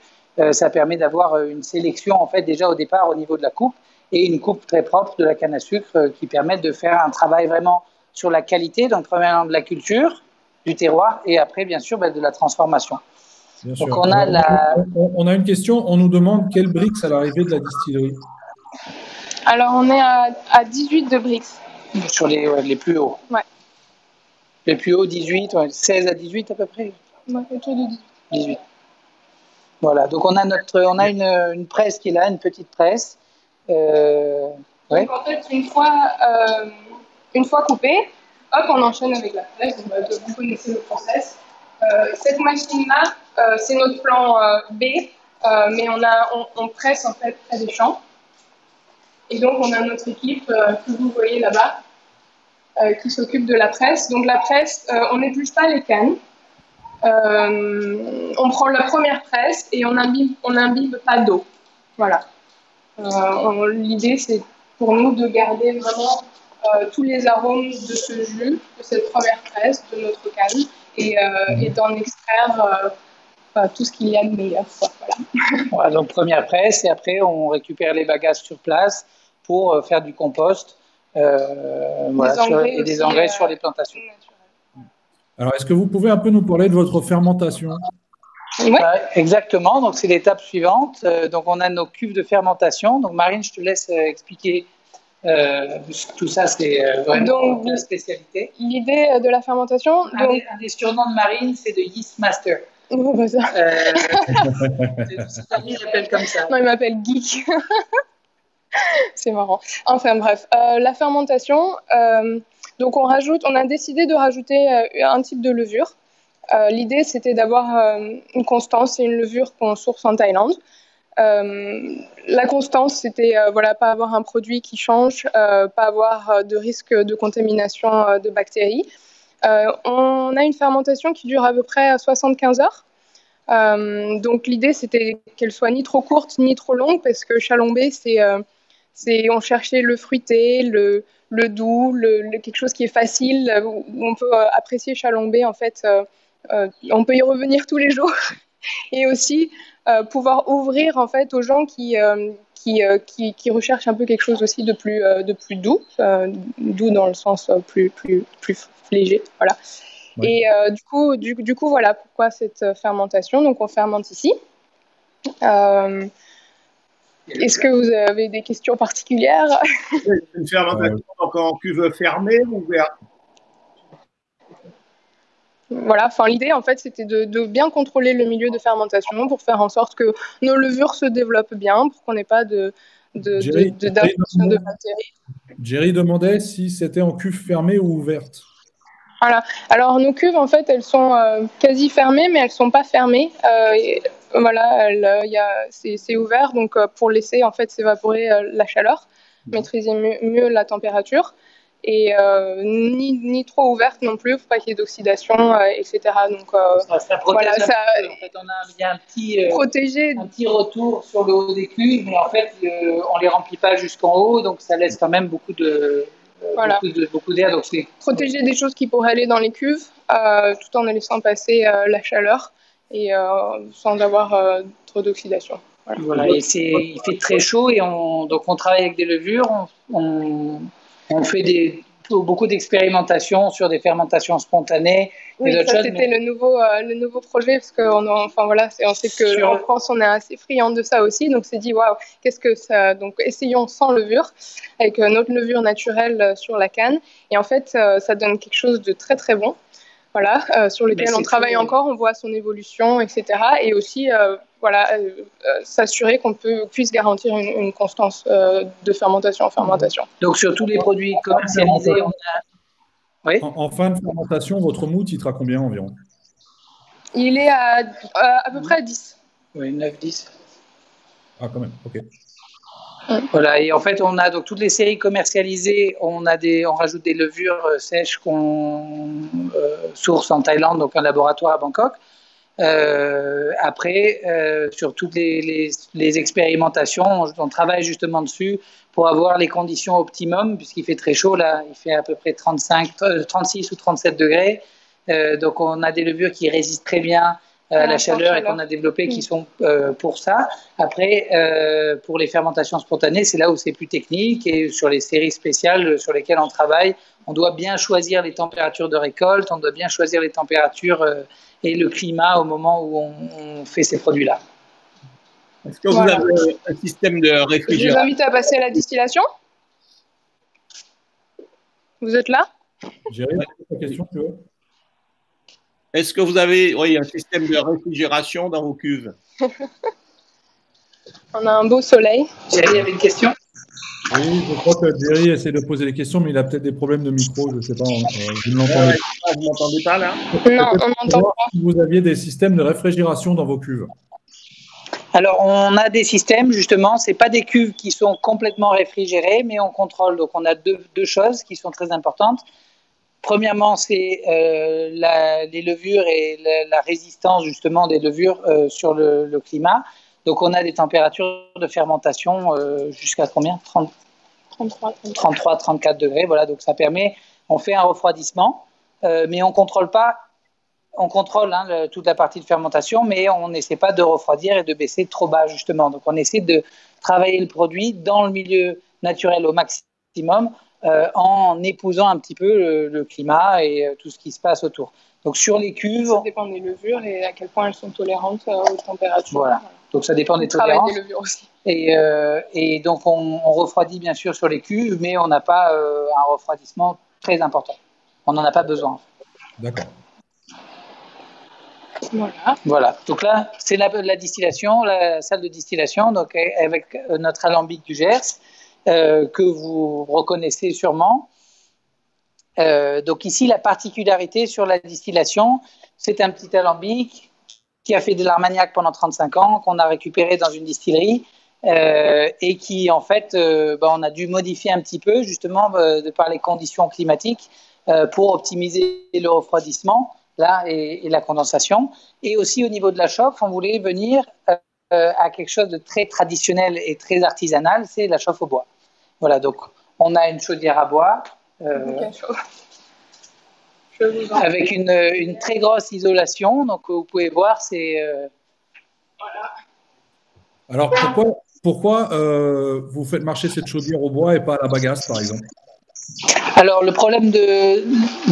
Ça permet d'avoir une sélection en fait déjà au départ au niveau de la coupe et une coupe très propre de la canne à sucre qui permettent de faire un travail vraiment sur la qualité, donc premièrement de la culture, du terroir et après bien sûr de la transformation. Bien sûr. Donc on a une question, on nous demande quel Brix à l'arrivée de la distillerie. Alors on est à 18 de Brix. Sur les plus hauts. Ouais. Les plus hauts 18, 16 à 18 à peu près. Ouais, autour de 18. Voilà, donc on a une presse qui est là, une petite presse. Donc en fait une fois coupé, hop, on enchaîne avec la presse. Donc, vous connaissez le process. Cette machine-là, c'est notre plan B, mais on presse en fait près des champs. Et donc, on a notre équipe que vous voyez là-bas qui s'occupe de la presse. Donc, la presse, on n'épluche pas les cannes. On prend la première presse et on imbibe pas d'eau. Voilà. L'idée, c'est pour nous de garder vraiment tous les arômes de ce jus, de cette première presse, de notre canne, et d'en extraire tout ce qu'il y a de meilleur. Voilà. Voilà, donc première presse, et après on récupère les bagages sur place pour faire du compost et des engrais sur les plantations. Alors, est-ce que vous pouvez un peu nous parler de votre fermentation ? Oui. Exactement, donc c'est l'étape suivante. Donc on a nos cuves de fermentation. Donc Marine, je te laisse expliquer tout ça, c'est vraiment la spécialité. L'idée de la fermentation. Un des surnoms de Marine, c'est de Yeast Master. Oh, bah ça. Il l'appelle comme ça. Non, il m'appelle Geek. C'est marrant. Enfin bref, la fermentation. Donc on a décidé de rajouter un type de levure. L'idée, c'était d'avoir une constance et une levure qu'on source en Thaïlande. La constance, c'était pas avoir un produit qui change, pas avoir de risque de contamination de bactéries. On a une fermentation qui dure à peu près 75 heures. Donc l'idée, c'était qu'elle soit ni trop courte ni trop longue, parce que Chalombé, on cherchait le fruité, le doux, quelque chose qui est facile, où on peut apprécier Chalombé en fait. On peut y revenir tous les jours et aussi pouvoir ouvrir en fait aux gens qui recherchent un peu quelque chose aussi de plus doux, doux dans le sens plus léger, voilà. Oui. Et du coup voilà pourquoi cette fermentation. Donc on fermente ici. Est-ce que vous avez des questions particulières? Une fermentation en cuve fermée ou ouverte? Voilà, enfin l'idée en fait c'était de bien contrôler le milieu de fermentation pour faire en sorte que nos levures se développent bien, pour qu'on n'ait pas d'apparition de bactéries. Jerry demandait si c'était en cuve fermée ou ouverte. Voilà, alors nos cuves en fait elles sont quasi fermées mais elles sont pas fermées. Voilà, c'est ouvert donc pour laisser en fait s'évaporer la chaleur, maîtriser mieux la température. Et ni trop ouverte non plus, faut pas qu'il y ait d'oxydation, etc. Donc ça protège en fait, il y a un petit retour sur le haut des cuves, mais en fait on les remplit pas jusqu'en haut, donc ça laisse quand même beaucoup d'air. Donc protéger des choses qui pourraient aller dans les cuves, tout en laissant passer la chaleur et sans avoir trop d'oxydation. Voilà, et il fait très chaud et donc on travaille avec des levures, on fait beaucoup d'expérimentations sur des fermentations spontanées. Oui, et ça c'était le nouveau projet parce on sait que en France on est assez friand de ça aussi, donc c'est dit waouh, qu'est-ce que ça, donc essayons sans levure avec notre levure naturelle sur la canne, et en fait ça donne quelque chose de très très bon. Voilà, sur lequel on travaille encore, on voit son évolution, etc. Et aussi, s'assurer qu'on puisse garantir une constance de fermentation en fermentation. Donc, sur tous les produits commercialisés, on a... Oui. En fin de fermentation, votre mou titre à combien environ? Il est à peu près à 10. Oui, 9-10. Ah, quand même, ok. Voilà, et en fait, on a donc toutes les séries commercialisées, on rajoute des levures sèches qu'on source en Thaïlande, donc un laboratoire à Bangkok. Après, sur toutes les expérimentations, on travaille justement dessus pour avoir les conditions optimum, puisqu'il fait très chaud là, il fait à peu près 36 ou 37 degrés. Donc on a des levures qui résistent très bien à la chaleur et qu'on a développées qui sont pour ça. Après, pour les fermentations spontanées, c'est là où c'est plus technique, et sur les séries spéciales sur lesquelles on travaille, on doit bien choisir les températures de récolte, on doit bien choisir les températures et le climat au moment où on fait ces produits-là. Est-ce que vous avez un système de réfrigération? Je vous invite à passer à la distillation. Vous êtes là? J'ai répondu à ta question, tu veux? Est-ce que vous avez un système de réfrigération dans vos cuves? On a un beau soleil. Jerry avait une question? Oui, je crois que Jerry essaie de poser des questions, mais il a peut-être des problèmes de micro, je ne sais pas. Vous ne l'entendez pas. Vous ne m'entendez pas là? Non, on n'entend pas. Si vous aviez des systèmes de réfrigération dans vos cuves. Alors, on a des systèmes, justement, ce n'est pas des cuves qui sont complètement réfrigérées, mais on contrôle. Donc, on a deux choses qui sont très importantes. Premièrement, c'est les levures et la résistance, justement, des levures sur le climat. Donc, on a des températures de fermentation jusqu'à combien? 33, 34 degrés. Voilà, donc ça permet, on fait un refroidissement, mais on contrôle toute la partie de fermentation, mais on n'essaie pas de refroidir et de baisser trop bas, justement. Donc, on essaie de travailler le produit dans le milieu naturel au maximum en épousant un petit peu le climat et tout ce qui se passe autour. Donc, sur les cuves... Ça dépend des levures et à quel point elles sont tolérantes aux températures. Voilà. Donc, ça dépend des tolérances. Des levures aussi. Et donc, on refroidit bien sûr sur les cuves, mais on n'a pas un refroidissement très important. On n'en a pas besoin. D'accord. Voilà. Donc là, c'est la distillation, la salle de distillation, donc avec notre alambic du Gers, que vous reconnaissez sûrement. Donc ici, la particularité sur la distillation, c'est un petit alambic qui a fait de l'Armagnac pendant 35 ans, qu'on a récupéré dans une distillerie et qui, en fait, on a dû modifier un petit peu, justement, de par les conditions climatiques, pour optimiser le refroidissement là, et la condensation. Et aussi, au niveau de la chauffe, on voulait venir à quelque chose de très traditionnel et très artisanal, c'est la chauffe au bois. Voilà, donc on a une chaudière à bois. Avec une très grosse isolation, donc vous pouvez voir, c'est... Voilà. Alors pourquoi vous faites marcher cette chaudière au bois et pas à la bagasse, par exemple? Alors le problème de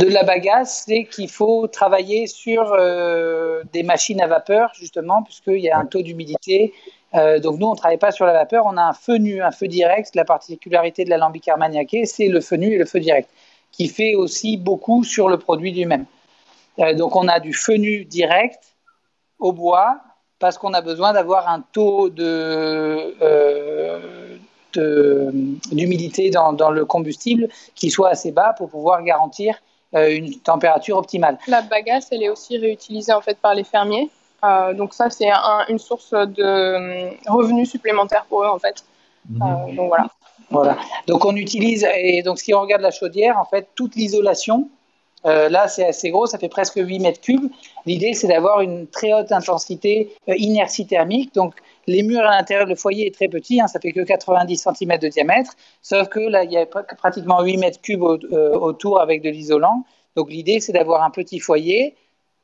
la bagasse, c'est qu'il faut travailler sur des machines à vapeur, justement, puisqu'il y a un taux d'humidité. Donc nous, on ne travaille pas sur la vapeur, on a un feu nu, un feu direct. La particularité de l'alambic armagnaquais, c'est le feu nu et le feu direct, qui fait aussi beaucoup sur le produit lui-même. Donc on a du feu nu direct au bois parce qu'on a besoin d'avoir un taux d'humidité dans le combustible qui soit assez bas pour pouvoir garantir une température optimale. La bagasse, elle est aussi réutilisée en fait par les fermiers. Donc ça, c'est une source de revenus supplémentaires pour eux en fait. Donc voilà. Voilà. Donc on utilise, et donc si on regarde la chaudière, en fait, toute l'isolation, là c'est assez gros, ça fait presque 8 mètres cubes. L'idée c'est d'avoir une très haute intensité inertie thermique. Donc les murs à l'intérieur, le foyer est très petit, ça fait que 90 cm de diamètre, sauf que là il y a pratiquement 8 mètres cubes autour avec de l'isolant. Donc l'idée c'est d'avoir un petit foyer.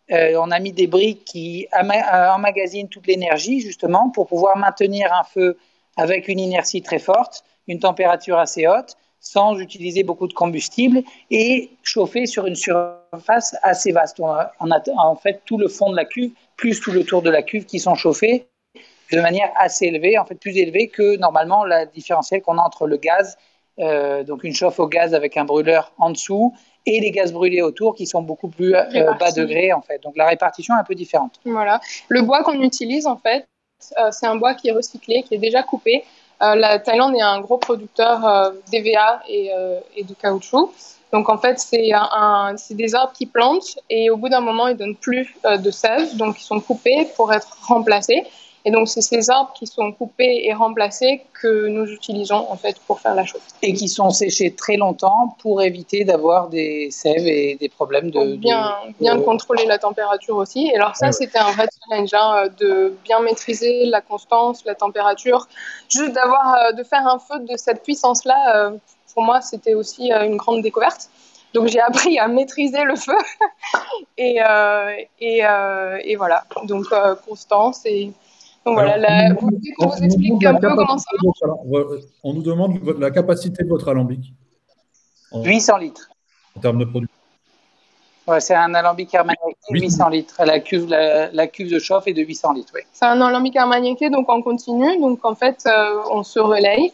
On a mis des briques qui emmagasinent toute l'énergie justement pour pouvoir maintenir un feu avec une inertie très forte, une température assez haute, sans utiliser beaucoup de combustible et chauffer sur une surface assez vaste. On a en fait tout le fond de la cuve, plus tout le tour de la cuve qui sont chauffés de manière assez élevée, en fait plus élevée que normalement la différentielle qu'on a entre le gaz, donc une chauffe au gaz avec un brûleur en dessous, et les gaz brûlés autour qui sont beaucoup plus bas degré en fait. Donc la répartition est un peu différente. Voilà. Le bois qu'on utilise en fait, c'est un bois qui est recyclé, qui est déjà coupé. La Thaïlande est un gros producteur d'EVA et de caoutchouc. Donc en fait, c'est des arbres qui plantent et au bout d'un moment, ils donnent plus de sève, donc ils sont coupés pour être remplacés. Et donc c'est ces arbres qui sont coupés et remplacés que nous utilisons en fait pour faire la chauffe. Et qui sont séchés très longtemps pour éviter d'avoir des sèves et des problèmes de bien contrôler la température aussi. Et alors ça, c'était un vrai challenge, de bien maîtriser la constance, la température, juste de faire un feu de cette puissance-là. Pour moi, c'était aussi une grande découverte. Donc j'ai appris à maîtriser le feu et voilà. Donc constance et donc voilà, vous voulez qu'on vous explique un peu comment ça marche? On nous demande la capacité de votre alambic. 800 litres. En termes de production. Ouais, c'est un alambic Armagnac 800 litres. La cuve de chauffe est de 800 litres. Oui. C'est un alambic Armagnac donc en continu. Donc en fait, on se relaye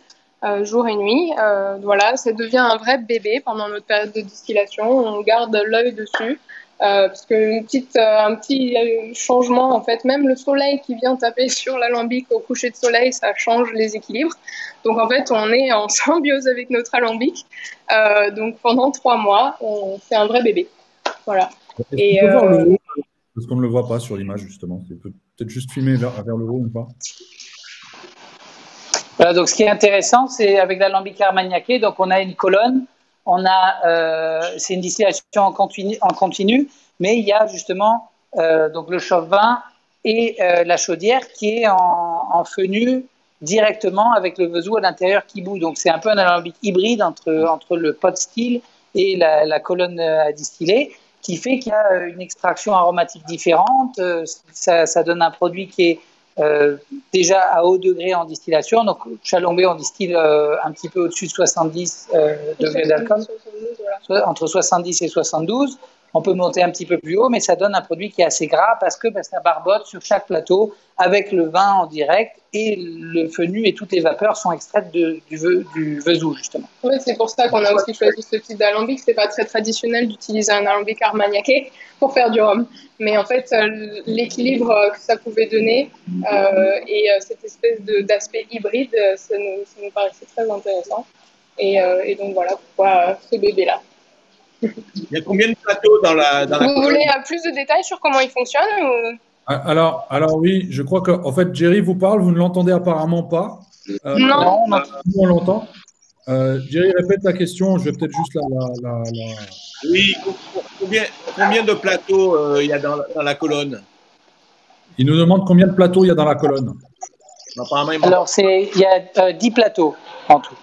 jour et nuit. Voilà, ça devient un vrai bébé pendant notre période de distillation. On garde l'œil dessus. Parce que un petit changement, en fait, même le soleil qui vient taper sur l'alambic au coucher de soleil, ça change les équilibres. Donc en fait, on est en symbiose avec notre alambic. Donc pendant 3 mois, c'est un vrai bébé. Voilà. Et voir le haut, parce qu'on ne le voit pas sur l'image justement. C'est peut-être juste filmer vers le haut ou pas. Voilà, donc ce qui est intéressant, c'est avec l'alambic Armagnac, donc on a une colonne. C'est une distillation en continu, mais il y a justement donc le chauffe-vin et la chaudière qui est en feu nu directement avec le vesou à l'intérieur qui bout. Donc c'est un peu un alambic hybride entre le pot still et la colonne à distiller, qui fait qu'il y a une extraction aromatique différente. Ça donne un produit qui est déjà à haut degré en distillation. Donc, Chalombé, on distille un petit peu au-dessus de 70 degrés d'alcool, entre 70 et 72. On peut monter un petit peu plus haut, mais ça donne un produit qui est assez gras parce que ça barbote sur chaque plateau avec le vin en direct et le feu nu et toutes les vapeurs sont extraites du vesou, justement. Oui, c'est pour ça qu'on a aussi choisi ce type d'alambic. C'est pas très traditionnel d'utiliser un alambic armagnac pour faire du rhum. Mais en fait, l'équilibre que ça pouvait donner et cette espèce d'aspect hybride, ça nous paraissait très intéressant. Et donc voilà pourquoi ce bébé-là. Il y a combien de plateaux dans la Vous voulez plus de détails sur comment il fonctionne ou... Alors oui, je crois que en fait, Jerry vous parle, vous ne l'entendez apparemment pas. Non, on l'entend. Jerry, répète la question, je vais peut-être juste la... Oui, combien de plateaux il y a dans la colonne? Il nous demande combien de plateaux il y a dans la colonne. Alors, il y a 10 plateaux en tout.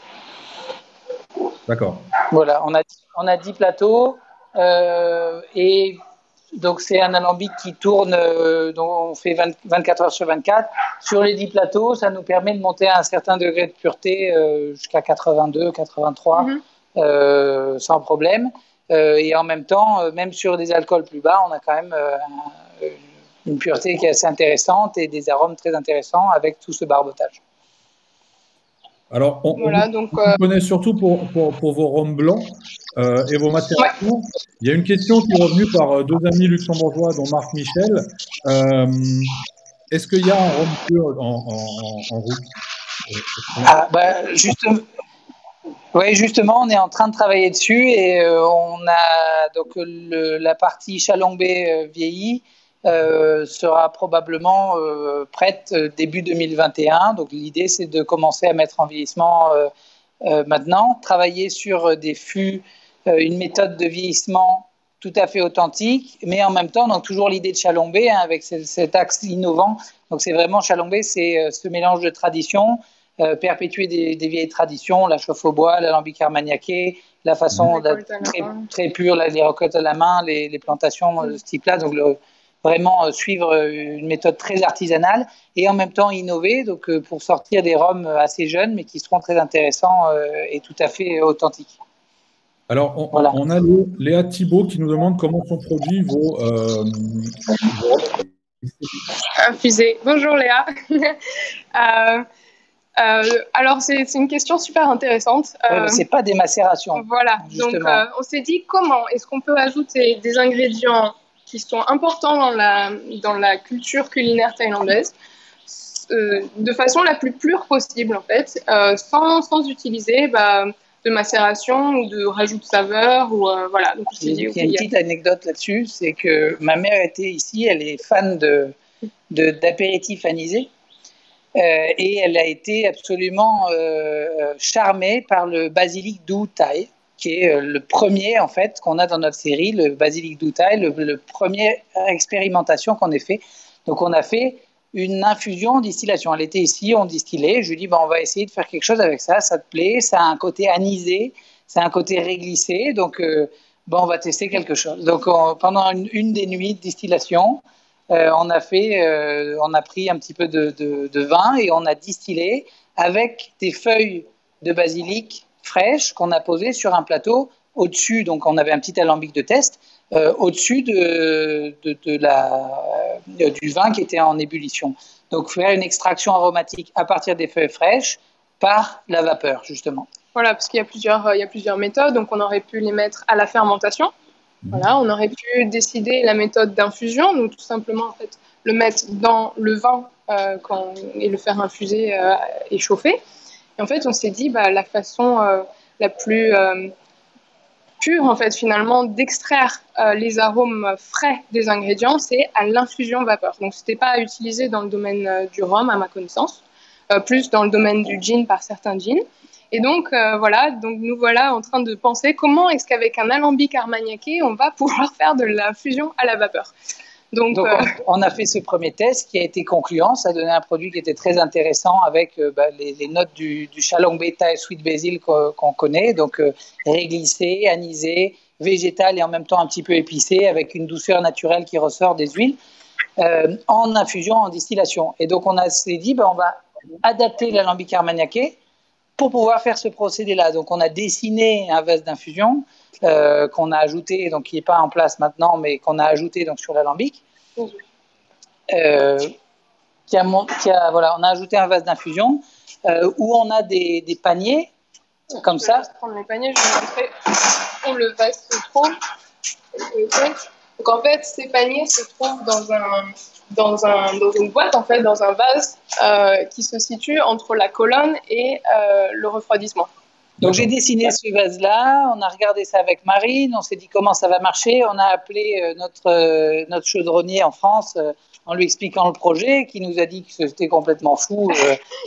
D'accord. Voilà, on a 10 plateaux et donc c'est un alambic qui tourne, donc on fait 24 heures sur 24. Sur les 10 plateaux, ça nous permet de monter à un certain degré de pureté jusqu'à 82, 83 sans problème. Et en même temps, même sur des alcools plus bas, on a quand même une pureté qui est assez intéressante et des arômes très intéressants avec tout ce barbotage. Alors, on connaît surtout pour vos rhums blancs et vos macérations. Ouais. Il y a une question qui est revenue par 2 amis luxembourgeois, dont Marc Michel. Est-ce qu'il y a un rhum pur en route justement, on est en train de travailler dessus et on a donc la partie Chalombé vieillie sera probablement prête début 2021. Donc l'idée, c'est de commencer à mettre en vieillissement maintenant, travailler sur des fûts, une méthode de vieillissement tout à fait authentique, mais en même temps, donc toujours l'idée de Chalombé avec cet axe innovant. Donc c'est vraiment Chalombé, c'est ce mélange de traditions, perpétuer des vieilles traditions, la chauffe au bois, l'alambic armagnaqué, la façon très pure, les récoltes à la main, les plantations de ce type-là. Donc vraiment suivre une méthode très artisanale et en même temps innover, donc pour sortir des rhums assez jeunes, mais qui seront très intéressants et tout à fait authentiques. Alors, Voilà. on a Léa Thibault qui nous demande comment sont produits vos infusés. Bonjour Léa. Alors, c'est une question super intéressante. C'est pas des macérations. Voilà, justement. Donc on s'est dit comment est-ce qu'on peut ajouter des ingrédients qui sont importants dans la culture culinaire thaïlandaise de façon la plus pure possible, en fait, sans utiliser de macération ou de rajout de saveur. Voilà. Donc, il y a une petite anecdote là-dessus, c'est que ma mère était ici, elle est fan d'apéritifs anisés. Et elle a été absolument charmée par le basilic doux thaï, qui est le premier en fait qu'on a dans notre série, le basilic doux thaï, le premier expérimentation qu'on ait fait. Donc on a fait une infusion distillation. Elle était ici, on distillait. Je lui dis on va essayer de faire quelque chose avec ça. Ça te plaît? Ça a un côté anisé, ça a un côté réglissé. Donc on va tester quelque chose. Donc pendant une des nuits de distillation. On a pris un petit peu de vin et on a distillé avec des feuilles de basilic fraîches qu'on a posées sur un plateau au-dessus. Donc, on avait un petit alambic de test au-dessus du vin qui était en ébullition. Donc, faire une extraction aromatique à partir des feuilles fraîches par la vapeur, justement. Voilà, parce qu'il y a plusieurs méthodes. Donc, on aurait pu les mettre à la fermentation. Voilà, on aurait pu décider la méthode d'infusion, donc tout simplement en fait le mettre dans le vin et le faire infuser et chauffer. Et en fait, on s'est dit la façon la plus pure en fait finalement d'extraire les arômes frais des ingrédients, c'est à l'infusion vapeur. Donc c'était pas à utiliser dans le domaine du rhum à ma connaissance, plus dans le domaine du gin par certains gins. Et donc, nous voilà en train de penser comment est-ce qu'avec un alambic armagnaqué, on va pouvoir faire de la fusion à la vapeur. Donc on a fait ce premier test qui a été concluant. Ça a donné un produit qui était très intéressant avec les notes du Shalong Beta et Sweet Basil qu'on connaît. Donc, réglissé, anisé, végétal et en même temps un petit peu épicé avec une douceur naturelle qui ressort des huiles en infusion, en distillation. Et donc, on s'est dit, on va adapter l'alambic armagnaqué pour pouvoir faire ce procédé-là. Donc, on a dessiné un vase d'infusion qu'on a ajouté, donc qui n'est pas en place maintenant, mais qu'on a ajouté donc, sur l'alambic. On a ajouté un vase d'infusion où on a des paniers, comme ça. Je vais prendre les paniers, je vais montrer où le vase se trouve. Donc, en fait, ces paniers se trouvent dans une boîte, en fait, dans un vase qui se situe entre la colonne et le refroidissement. Donc j'ai dessiné ce vase-là, on a regardé ça avec Marine, on s'est dit comment ça va marcher, on a appelé notre chaudronnier en France en lui expliquant le projet, qui nous a dit que c'était complètement fou,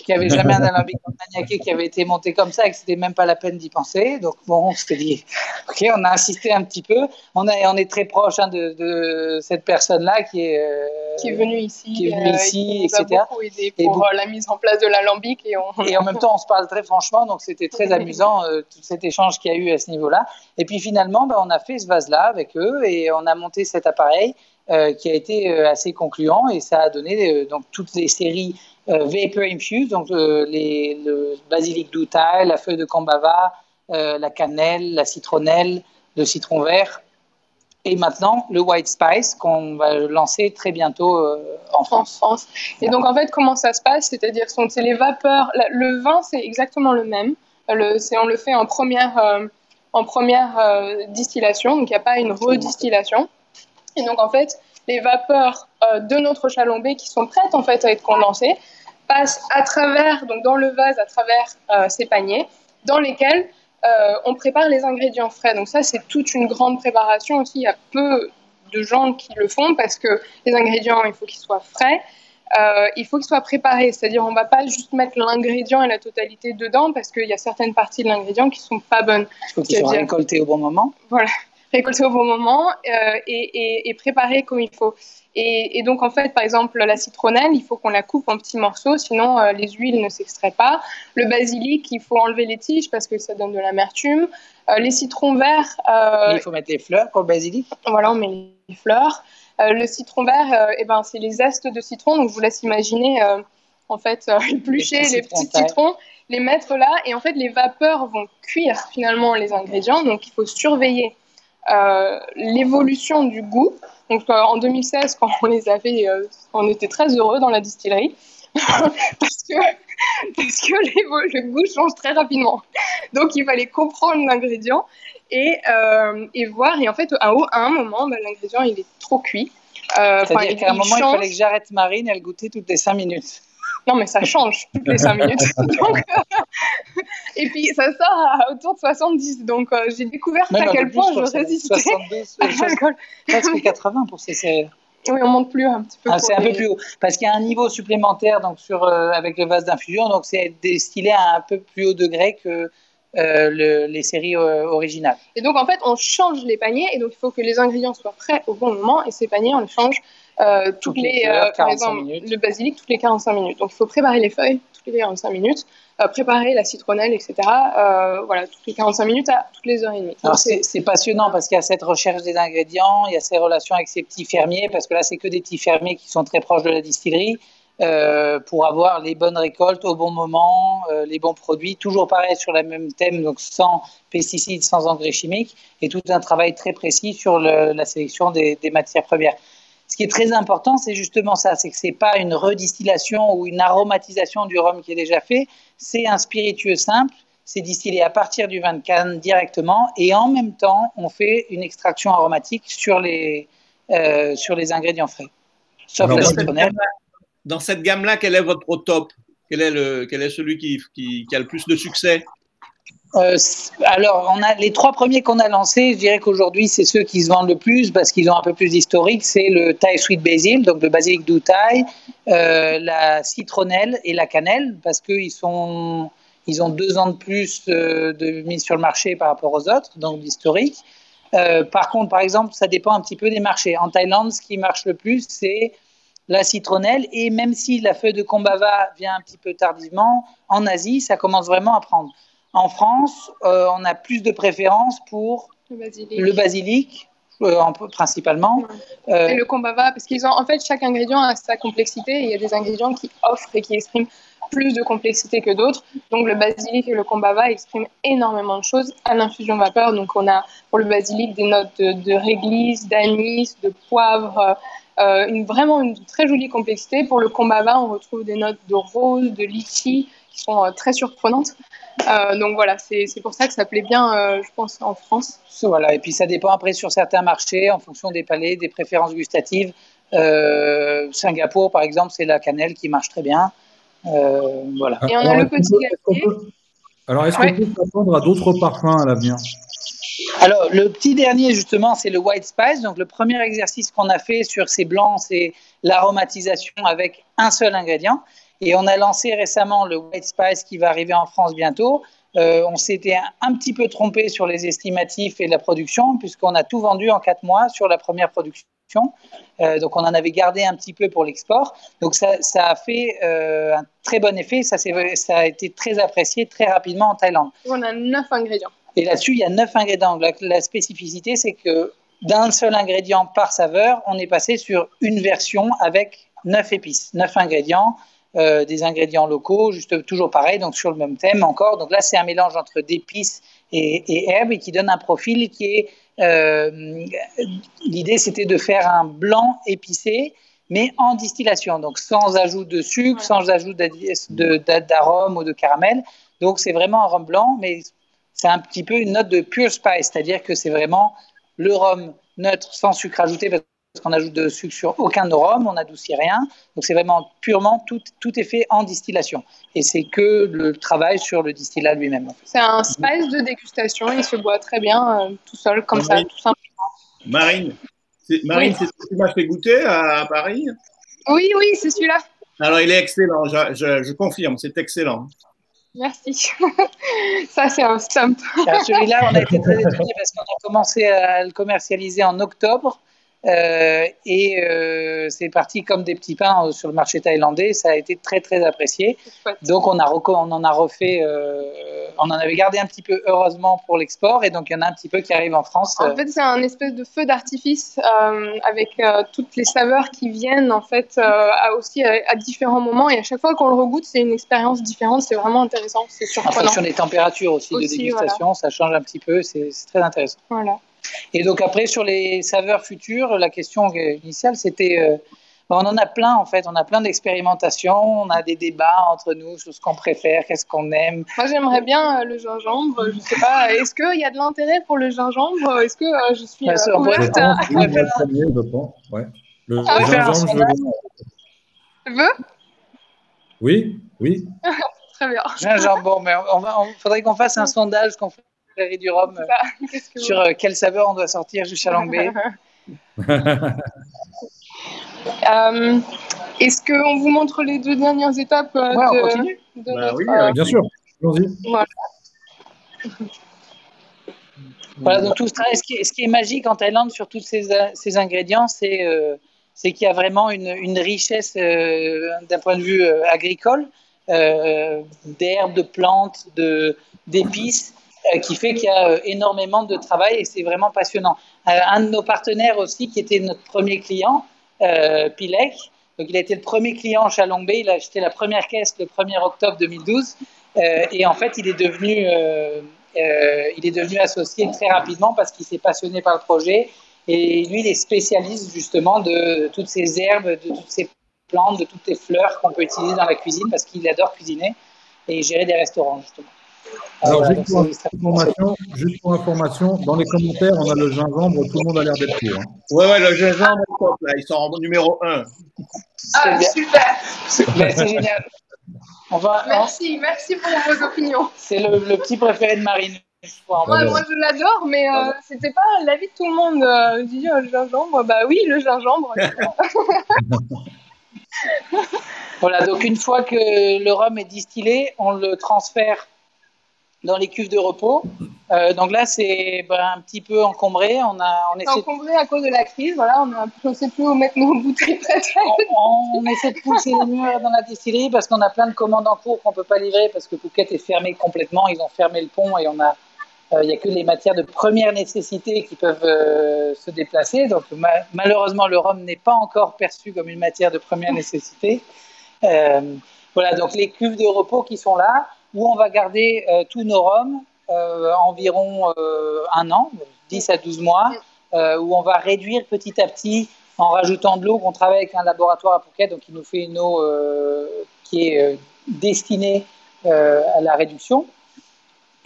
qu'il n'y avait jamais un alambic armagnaqué qui avait été monté comme ça et que c'était même pas la peine d'y penser. Donc bon, on s'est dit, ok, on a insisté un petit peu. On est très proche de cette personne-là qui est venue ici, etc. Nous a beaucoup aidé pour la mise en place de l'alambic et en même temps on se parle très franchement, donc c'était très amusant tout cet échange qu'il y a eu à ce niveau-là. Et puis finalement, on a fait ce vase-là avec eux et on a monté cet appareil. Qui a été assez concluant et ça a donné donc toutes les séries Vapor Infused, donc le basilic doux thaï, la feuille de kambava, la cannelle, la citronnelle, le citron vert et maintenant le white spice qu'on va lancer très bientôt en France. Et donc en fait comment ça se passe, c'est-à-dire c'est les vapeurs, le vin c'est exactement le même, on le fait en première distillation, donc il n'y a pas une redistillation. Et donc, en fait, les vapeurs de notre chalombé qui sont prêtes en fait, à être condensées passent dans le vase à travers ces paniers dans lesquels on prépare les ingrédients frais. Donc ça, c'est toute une grande préparation aussi. Il y a peu de gens qui le font parce que les ingrédients, il faut qu'ils soient frais. Il faut qu'ils soient préparés. C'est-à-dire, on ne va pas juste mettre l'ingrédient et la totalité dedans parce qu'il y a certaines parties de l'ingrédient qui ne sont pas bonnes. Il faut qu'ils soient récoltés au bon moment. Voilà. Récolter au bon moment et préparer comme il faut. Et donc, en fait, par exemple, la citronnelle, il faut qu'on la coupe en petits morceaux, sinon les huiles ne s'extraient pas. Le basilic, il faut enlever les tiges parce que ça donne de l'amertume. Les citrons verts... il faut mettre les fleurs pour le basilic. Voilà, on met les fleurs. Le citron vert, c'est les zestes de citron. Donc, je vous laisse imaginer, éplucher les petits citrons, les mettre là. Et en fait, les vapeurs vont cuire finalement les ingrédients. Donc, il faut surveiller l'évolution du goût. Donc, en 2016, quand on les avait, on était très heureux dans la distillerie parce que le goût change très rapidement. Donc, il fallait comprendre l'ingrédient et voir. Et en fait, à un moment, l'ingrédient, il est trop cuit. C'est-à-dire qu'à un moment, il fallait que j'arrête Marine, elle goûtait toutes les 5 minutes. Non, mais ça change toutes les 5 minutes. Donc, et puis, ça sort à autour de 70. Donc, j'ai découvert à quel point je résistais. 72, presque 80 pour ces céréales. Oui, on monte plus un petit peu. C'est un peu plus haut. Parce qu'il y a un niveau supplémentaire donc, avec le vase d'infusion. Donc, c'est distillé à un peu plus haut degré que les séries originales. Et donc, en fait, on change les paniers. Et donc, il faut que les ingrédients soient prêts au bon moment. Et ces paniers, on les change toutes les heures, par exemple, minutes. Le basilic, toutes les 45 minutes. Donc, il faut préparer les feuilles toutes les 45 minutes, préparer la citronnelle, etc. Toutes les 45 minutes à toutes les heures et demie. Alors, c'est passionnant parce qu'il y a cette recherche des ingrédients, il y a ces relations avec ces petits fermiers, parce que là, c'est que des petits fermiers qui sont très proches de la distillerie, pour avoir les bonnes récoltes au bon moment, les bons produits, toujours pareil sur le même thème, donc sans pesticides, sans engrais chimiques, et tout un travail très précis sur la sélection des matières premières. Ce qui est très important, c'est justement ça, c'est que c'est pas une redistillation ou une aromatisation du rhum qui est déjà fait, c'est un spiritueux simple, c'est distillé à partir du vin de canne directement, et en même temps, on fait une extraction aromatique sur les ingrédients frais. Sauf la citronnelle. Dans cette gamme-là, quel est votre top? Quel est celui qui a le plus de succès? Alors, on a les 3 premiers qu'on a lancés. Je dirais qu'aujourd'hui, c'est ceux qui se vendent le plus parce qu'ils ont un peu plus d'historique. C'est le Thai Sweet Basil, donc le basilic doux Thai, la citronnelle et la cannelle, parce qu'ils ont 2 ans de plus de mise sur le marché par rapport aux autres, donc d'historique. Par contre, par exemple, ça dépend un petit peu des marchés. En Thaïlande, ce qui marche le plus, c'est la citronnelle, et même si la feuille de Kombava vient un petit peu tardivement, en Asie, ça commence vraiment à prendre. En France, on a plus de préférence pour le basilic principalement. Et le Kombava, parce qu'ils ont, en fait, chaque ingrédient a sa complexité, et il y a des ingrédients qui offrent et qui expriment plus de complexité que d'autres. Donc, le basilic et le Kombava expriment énormément de choses à l'infusion vapeur. Donc, on a pour le basilic des notes de réglisse, d'anis, de poivre, vraiment une très jolie complexité. Pour le Kombava, on retrouve des notes de rose, de litchi qui sont très surprenantes. Donc voilà, c'est pour ça que ça plaît bien, je pense, en France. Voilà, et puis ça dépend après sur certains marchés, en fonction des palais, des préférences gustatives. Singapour, par exemple, c'est la cannelle qui marche très bien. Voilà. Et on a le petit glacier. Alors, est-ce qu'on peut s'attendre à d'autres parfums à l'avenir? Alors, le petit dernier, justement, c'est le White Spice. Donc, le premier exercice qu'on a fait sur ces blancs, c'est l'aromatisation avec un seul ingrédient. Et on a lancé récemment le White Spice qui va arriver en France bientôt. On s'était un petit peu trompé sur les estimatifs et la production, puisqu'on a tout vendu en 4 mois sur la première production. Donc, on en avait gardé un petit peu pour l'export. Donc, ça a fait un très bon effet. Ça a été très apprécié très rapidement en Thaïlande. On a 9 ingrédients. Et là-dessus, il y a 9 ingrédients. La spécificité, c'est que d'un seul ingrédient par saveur, on est passé sur une version avec 9 épices, 9 ingrédients. Des ingrédients locaux, toujours pareil, donc sur le même thème encore. Donc là, c'est un mélange entre d'épices et herbes et qui donne un profil qui est... l'idée, c'était de faire un blanc épicé, mais en distillation, donc sans ajout de sucre, sans ajout d'arôme ou de caramel. Donc, c'est vraiment un rhum blanc, mais c'est un petit peu une note de pure spice, c'est-à-dire que c'est vraiment le rhum neutre sans sucre ajouté, parce qu'on ajoute de sucre sur aucun de nos rhums, on n'adoucit rien. Donc, c'est vraiment purement, tout est fait en distillation. Et c'est que le travail sur le distillat lui-même. En fait. C'est un spice de dégustation, il se boit très bien, tout seul, comme ça, tout simplement. Marine, c'est ce que tu m'as fait goûter à Paris? Oui, c'est celui-là. Alors, il est excellent, je confirme, c'est excellent. Merci. Ça, c'est un stump. Celui-là, on a été très étonnés parce qu'on a commencé à le commercialiser en octobre. C'est parti comme des petits pains sur le marché thaïlandais. Ça a été très très apprécié. Donc on en a refait on en avait gardé un petit peu, heureusement, pour l'export. Et donc, il y en a un petit peu qui arrivent en France. En fait, c'est un espèce de feu d'artifice avec toutes les saveurs qui viennent en fait aussi à différents moments. Et à chaque fois qu'on le regoute, c'est une expérience différente. C'est vraiment intéressant. C'est En surprenant. fonction des températures aussi de dégustation, ça change un petit peu. C'est très intéressant. Voilà. Et donc, après, sur les saveurs futures, la question initiale, c'était... on en a plein, en fait. On a plein d'expérimentations. On a des débats entre nous sur ce qu'on préfère, qu'est-ce qu'on aime. Moi, j'aimerais bien le gingembre. Je ne sais pas, est-ce qu'il y a de l'intérêt pour le gingembre? Est-ce que je suis ouverte à... Oui, moi, le premier, je pense. Ouais. Le gingembre, je veux bien. Tu veux? Oui, oui. Très bien. Gingembre, mais faudrait qu'on fasse un sondage qu'on fait du rhum sur quelle saveur on doit sortir du Chalangbé. Est-ce qu'on vous montre les 2 dernières étapes on continue. Oui, bien sûr. Allons-y. Voilà, donc tout ce travail, ce qui est magique en Thaïlande sur tous ces ingrédients, c'est qu'il y a vraiment une richesse d'un point de vue agricole, d'herbes, de plantes, d'épices, qui fait qu'il y a énormément de travail et c'est vraiment passionnant. Un de nos partenaires aussi, qui était notre premier client, Pilek, donc il a été le premier client chez Chalangbé, il a acheté la première caisse le 1er octobre 2012 et en fait il est devenu associé très rapidement parce qu'il s'est passionné par le projet et lui il est spécialiste justement de toutes ces herbes, de toutes ces plantes, de toutes les fleurs qu'on peut utiliser dans la cuisine parce qu'il adore cuisiner et gérer des restaurants justement. Alors, juste pour information, dans les commentaires, on a le gingembre, tout le monde a l'air d'être pour. Hein. Ouais, le gingembre, là, ils sont en numéro 1. Ah, super. C'est génial. Merci pour vos opinions. C'est le petit préféré de Marine. Moi, je l'adore, mais c'était pas l'avis de tout le monde. Dit le gingembre, bah oui, le gingembre. Voilà, donc une fois que le rhum est distillé, on le transfère dans les cuves de repos. Donc là, c'est un petit peu encombré. C'est encombré à cause de la crise. Voilà, on ne sait plus où mettre nos bouteilles. On essaie de pousser les murs dans la distillerie parce qu'on a plein de commandes en cours qu'on ne peut pas livrer parce que Phuket est fermé complètement. Ils ont fermé le pont et il n'y a que les matières de première nécessité qui peuvent se déplacer. Donc malheureusement, le rhum n'est pas encore perçu comme une matière de première nécessité. Voilà, donc les cuves de repos qui sont là, où on va garder tous nos rhums environ 1 an, 10 à 12 mois, où on va réduire petit à petit en rajoutant de l'eau, qu'on travaille avec un laboratoire à Phuket, donc il nous fait une eau qui est destinée à la réduction,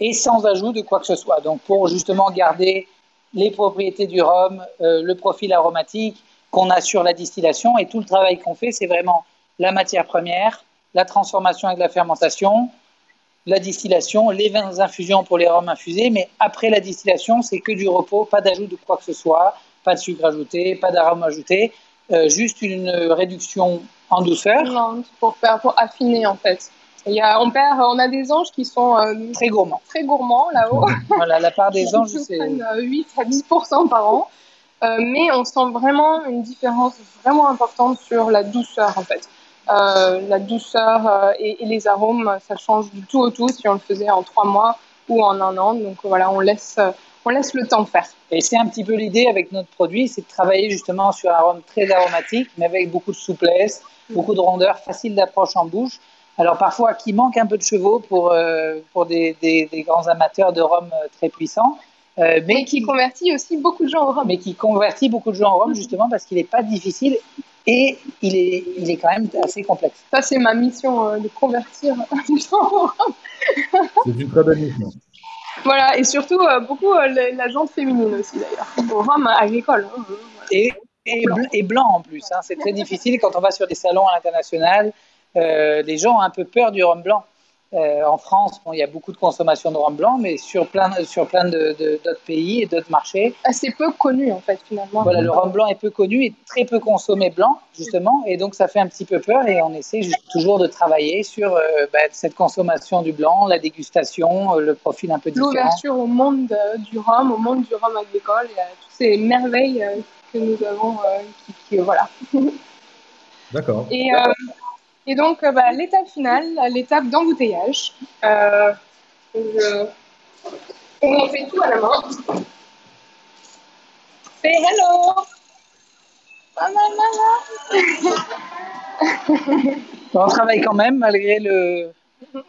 et sans ajout de quoi que ce soit. Donc pour justement garder les propriétés du rhum, le profil aromatique, qu'on a sur la distillation, et tout le travail qu'on fait, c'est vraiment la matière première, la transformation avec la fermentation, la distillation, les infusions pour les rhums infusés, mais après la distillation, c'est que du repos, pas d'ajout de quoi que ce soit, pas de sucre ajouté, pas d'arôme ajouté, juste une réduction en douceur. Non, pour affiner en fait. On a des anges qui sont très gourmands là-haut. Voilà, la part des anges, c'est 8 à 10% par an. Mais on sent vraiment une différence vraiment importante sur la douceur en fait. La douceur et les arômes, ça change du tout au tout si on le faisait en 3 mois ou en 1 an. Donc voilà, on laisse le temps faire. Et c'est un petit peu l'idée avec notre produit, c'est de travailler justement sur un rhum très aromatique, mais avec beaucoup de souplesse, beaucoup de rondeur, facile d'approche en bouche. Alors parfois, qui manque un peu de chevaux pour des grands amateurs de rhum très puissants. Mais qui convertit aussi beaucoup de gens au rhum. Mais qui convertit beaucoup de gens au rhum justement parce qu'il n'est pas difficile et il est quand même assez complexe. Ça, c'est ma mission, de convertir les gens au rhum. C'est une très belle mission. Voilà, et surtout beaucoup la jante féminine aussi d'ailleurs, au rhum agricole. Hein. Et blanc en plus, hein. C'est très difficile quand on va sur des salons à l'international. Les gens ont un peu peur du rhum blanc. En France, il y a beaucoup de consommation de rhum blanc, mais sur plein d'autres pays et d'autres marchés. C'est peu connu en fait finalement. Voilà, le rhum blanc est peu connu et très peu consommé blanc justement, et donc ça fait un petit peu peur et on essaie toujours de travailler sur cette consommation du blanc, la dégustation, le profil un peu différent. L'ouverture au monde du rhum, agricole et à toutes ces merveilles que nous avons, voilà. D'accord. Et donc, l'étape finale, l'étape d'embouteillage. On fait tout à la main. Say hello. On travaille quand même malgré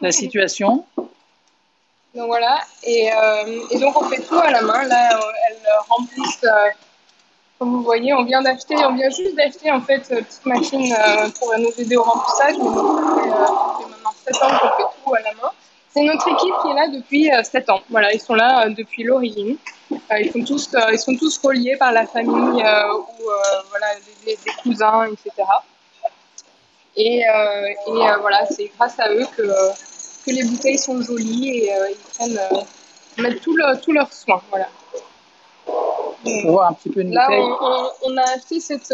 la situation. Donc voilà, et donc on fait tout à la main. Là, elles remplissent, comme vous voyez, on vient juste d'acheter en fait une petite machine pour nous aider au remplissage. Mais donc, ça fait maintenant 7 ans qu'on fait tout à la main. C'est notre équipe qui est là depuis 7 ans. Voilà, ils sont là depuis l'origine. Ils sont tous reliés par la famille ou voilà, des cousins, etc. Et voilà, c'est grâce à eux que les bouteilles sont jolies et ils mettent tout leur soin. Voilà. On voit un petit peu une Là, bouteille. on a acheté cette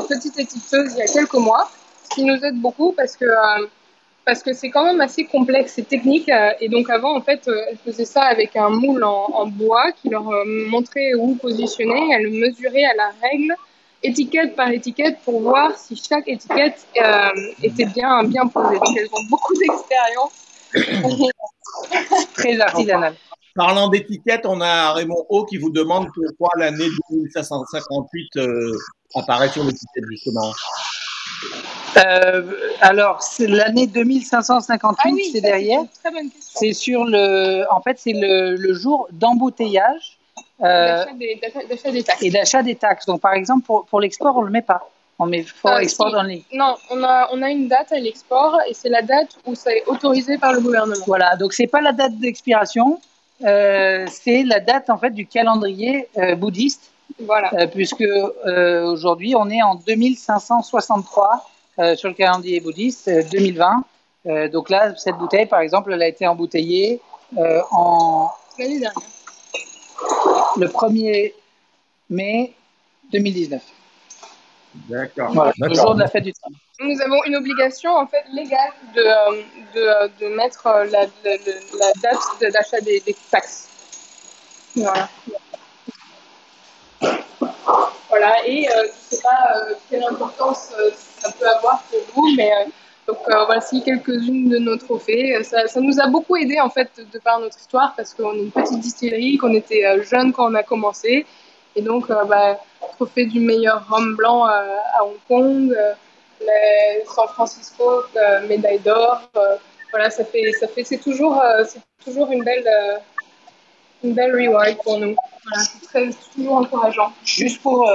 petite étiqueteuse il y a quelques mois, ce qui nous aide beaucoup parce que c'est quand même assez complexe et technique. Et donc avant, en fait, elles faisaient ça avec un moule en bois qui leur montrait où positionner. Elles mesuraient à la règle, étiquette par étiquette, pour voir si chaque étiquette était bien posée. Donc elles ont beaucoup d'expérience. Très artisanal. Parlant d'étiquette, on a Raymond O qui vous demande pourquoi l'année 2558 apparaît sur l'étiquette, justement. Alors, c'est l'année 2558, oui, c'est derrière. C'est une très bonne question. C'est sur en fait, c'est le jour d'embouteillage D'achat des taxes. et d'achat des taxes. Donc, par exemple, pour l'export, on le met pas. On met for export only. Non, on a une date à l'export et c'est la date où ça est autorisé par le gouvernement. Voilà, donc c'est pas la date d'expiration, c'est la date en fait du calendrier bouddhiste. Voilà. Puisque aujourd'hui, on est en 2563 sur le calendrier bouddhiste 2020. Donc là, cette bouteille, par exemple, elle a été embouteillée l'année dernière. Le 1er mai 2019. D'accord. Voilà, le jour de la fête du travail. Nous avons une obligation en fait légale de mettre la date d'achat des taxes. Voilà. Voilà, et je ne sais pas quelle importance ça peut avoir pour vous, mais donc voici quelques-unes de nos trophées. Ça nous a beaucoup aidé en fait de par notre histoire parce qu'on est une petite distillerie, qu'on était jeunes quand on a commencé, et donc trophée du meilleur rhum blanc à Hong Kong, San Francisco, médaille d'or. Voilà, c'est toujours une belle reward pour nous. Voilà, c'est toujours encourageant. Juste pour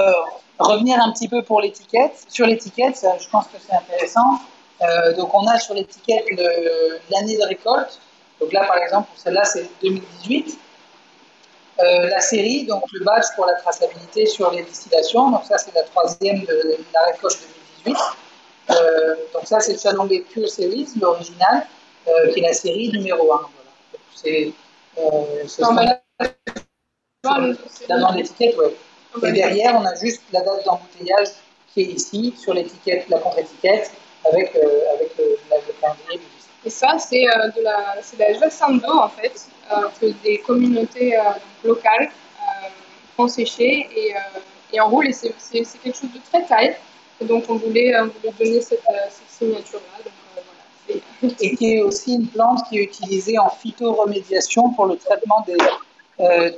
revenir un petit peu sur l'étiquette, je pense que c'est intéressant. Donc on a sur l'étiquette l'année de récolte. Donc là, par exemple, pour celle-là, c'est 2018. La série, donc le badge pour la traçabilité sur les distillations. Donc ça, c'est la 3e de la récolte 2018. Donc ça, c'est le Chalon Pure Series, l'original, qui est la série numéro 1. Voilà. C'est dans l'étiquette, oui. Et derrière, on a juste la date d'embouteillage qui est ici, sur l'étiquette, la contre-étiquette, avec le calendrier. Et ça, c'est de la jacinthe d'eau, en fait, que des communautés locales font sécher et enroulent. Et c'est quelque chose de très taille. Et donc, on voulait donner cette signature-là. Donc, voilà. Et qui est aussi une plante qui est utilisée en phytoremédiation pour le traitement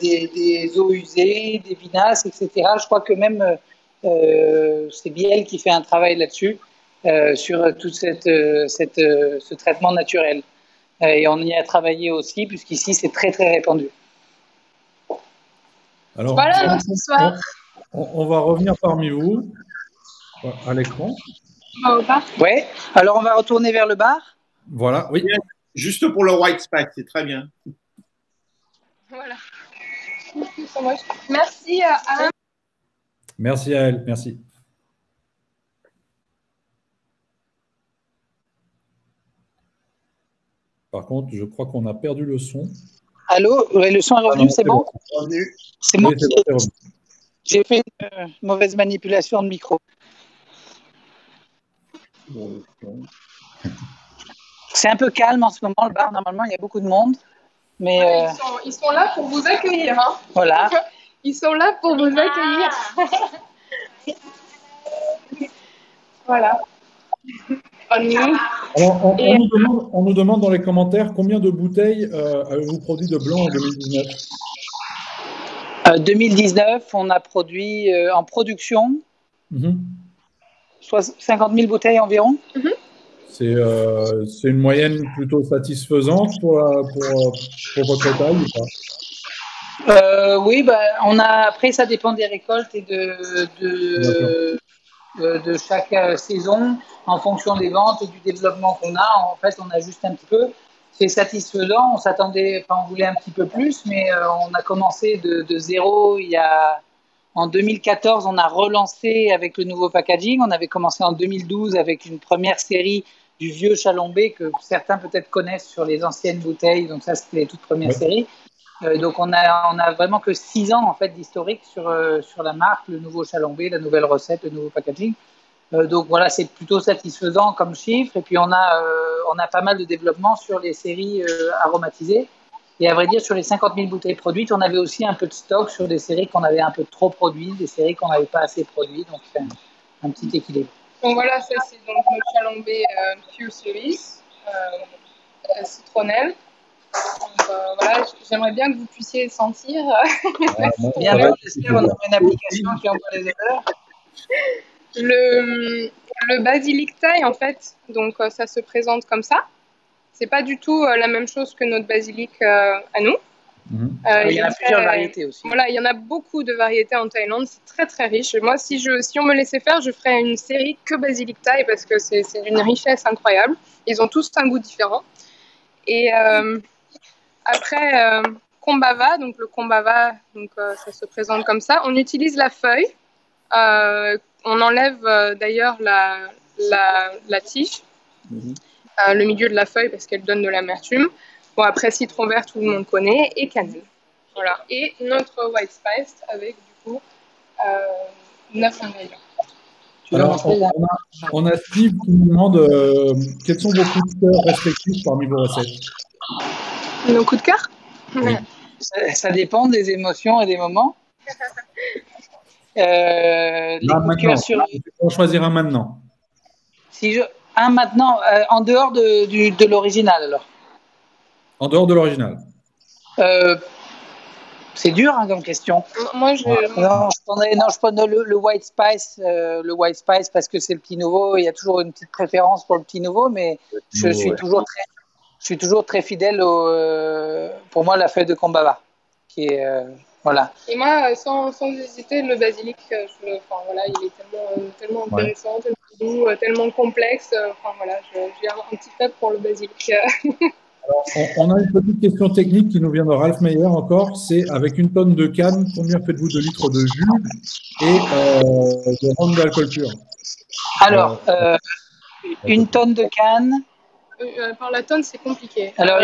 des eaux usées, des vinasses, etc. Je crois que même c'est Biel qui fait un travail là-dessus, sur tout ce traitement naturel. Et on y a travaillé aussi, puisqu'ici, c'est très, très répandu. Alors, voilà notre histoire. On va revenir parmi vous, à l'écran. Au bar. Oui, alors on va retourner vers le bar. Voilà, oui. Juste pour le white spack, c'est très bien. Voilà. Merci Alain. Merci à elle, merci. Par contre, je crois qu'on a perdu le son. Allô, ouais, le son est revenu, c'est bon? C'est moi qui j'ai fait une mauvaise manipulation de micro. C'est un peu calme en ce moment, le bar. Normalement, il y a beaucoup de monde. Mais ouais, ils sont là pour vous accueillir. Hein. Voilà. Ils sont là pour vous accueillir. Voilà. nous. Alors, Et- on nous demande dans les commentaires combien de bouteilles avez-vous produit de blanc en 2019? 2019, on a produit en production 50 000 bouteilles environ. C'est une moyenne plutôt satisfaisante pour votre taille ou pas? Oui, bah, après, ça dépend des récoltes et de chaque saison, en fonction des ventes et du développement qu'on a. En fait, on ajuste un petit peu. C'est satisfaisant. On s'attendait, on voulait un petit peu plus, mais on a commencé de zéro. En 2014, on a relancé avec le nouveau packaging. On avait commencé en 2012 avec une première série du vieux Chalombé que certains peut-être connaissent sur les anciennes bouteilles. Donc ça, c'était les toutes premières séries. Donc on a vraiment que 6 ans en fait d'historique sur la marque, le nouveau Chalombé, la nouvelle recette, le nouveau packaging. Donc voilà, c'est plutôt satisfaisant comme chiffre. Et puis on a pas mal de développement sur les séries aromatisées. Et à vrai dire, sur les 50 000 bouteilles produites, on avait aussi un peu de stock sur des séries qu'on avait un peu trop produites, des séries qu'on n'avait pas assez produites. Donc c'est un petit équilibre. Donc voilà, ça c'est donc notre Chalombé Pure Series, citronnelle. Donc, voilà, j'aimerais bien que vous puissiez sentir. Bien sûr, j'espère qu'on aura une application qui envoie les odeurs. Le basilic thaï, en fait, donc ça se présente comme ça. C'est pas du tout la même chose que notre basilic à nous. Il y en a plusieurs variétés aussi. Voilà, il y en a beaucoup de variétés en Thaïlande. C'est très très riche. Moi, si on me laissait faire, je ferais une série que basilic thaï parce que c'est d'une richesse incroyable. Ils ont tous un goût différent. Et après, Kombava, donc le Kombava, donc ça se présente comme ça. On utilise la feuille. On enlève d'ailleurs la tige, le milieu de la feuille parce qu'elle donne de l'amertume. Bon, après, citron vert, tout le monde connaît, et cannelle. Voilà. Et notre white spice avec, du coup, 9 ingrédients. Alors, on a Steve qui nous demande quels sont vos coups de cœur respectifs parmi vos recettes? Nos coups de cœur? Oui. Ça dépend des émotions et des moments. Les coups de cœur sur... On va choisir un maintenant. Un maintenant, en dehors de l'original alors. En dehors de l'original. C'est dur comme question. Moi, je prends le white spice parce que c'est le petit nouveau. Il y a toujours une petite préférence pour le petit nouveau, mais je suis toujours très fidèle pour moi la feuille de Kombava, qui est voilà. Et moi, sans hésiter, le basilic, il est tellement intéressant, tellement doux, tellement complexe. J'ai un petit faible pour le basilic. Alors, on a une petite question technique qui nous vient de Ralph Meyer encore. C'est avec une tonne de canne, combien faites-vous de litres de jus et de rhum d'alcool pur? Alors, une tonne de canne. Par la tonne, c'est compliqué. Alors,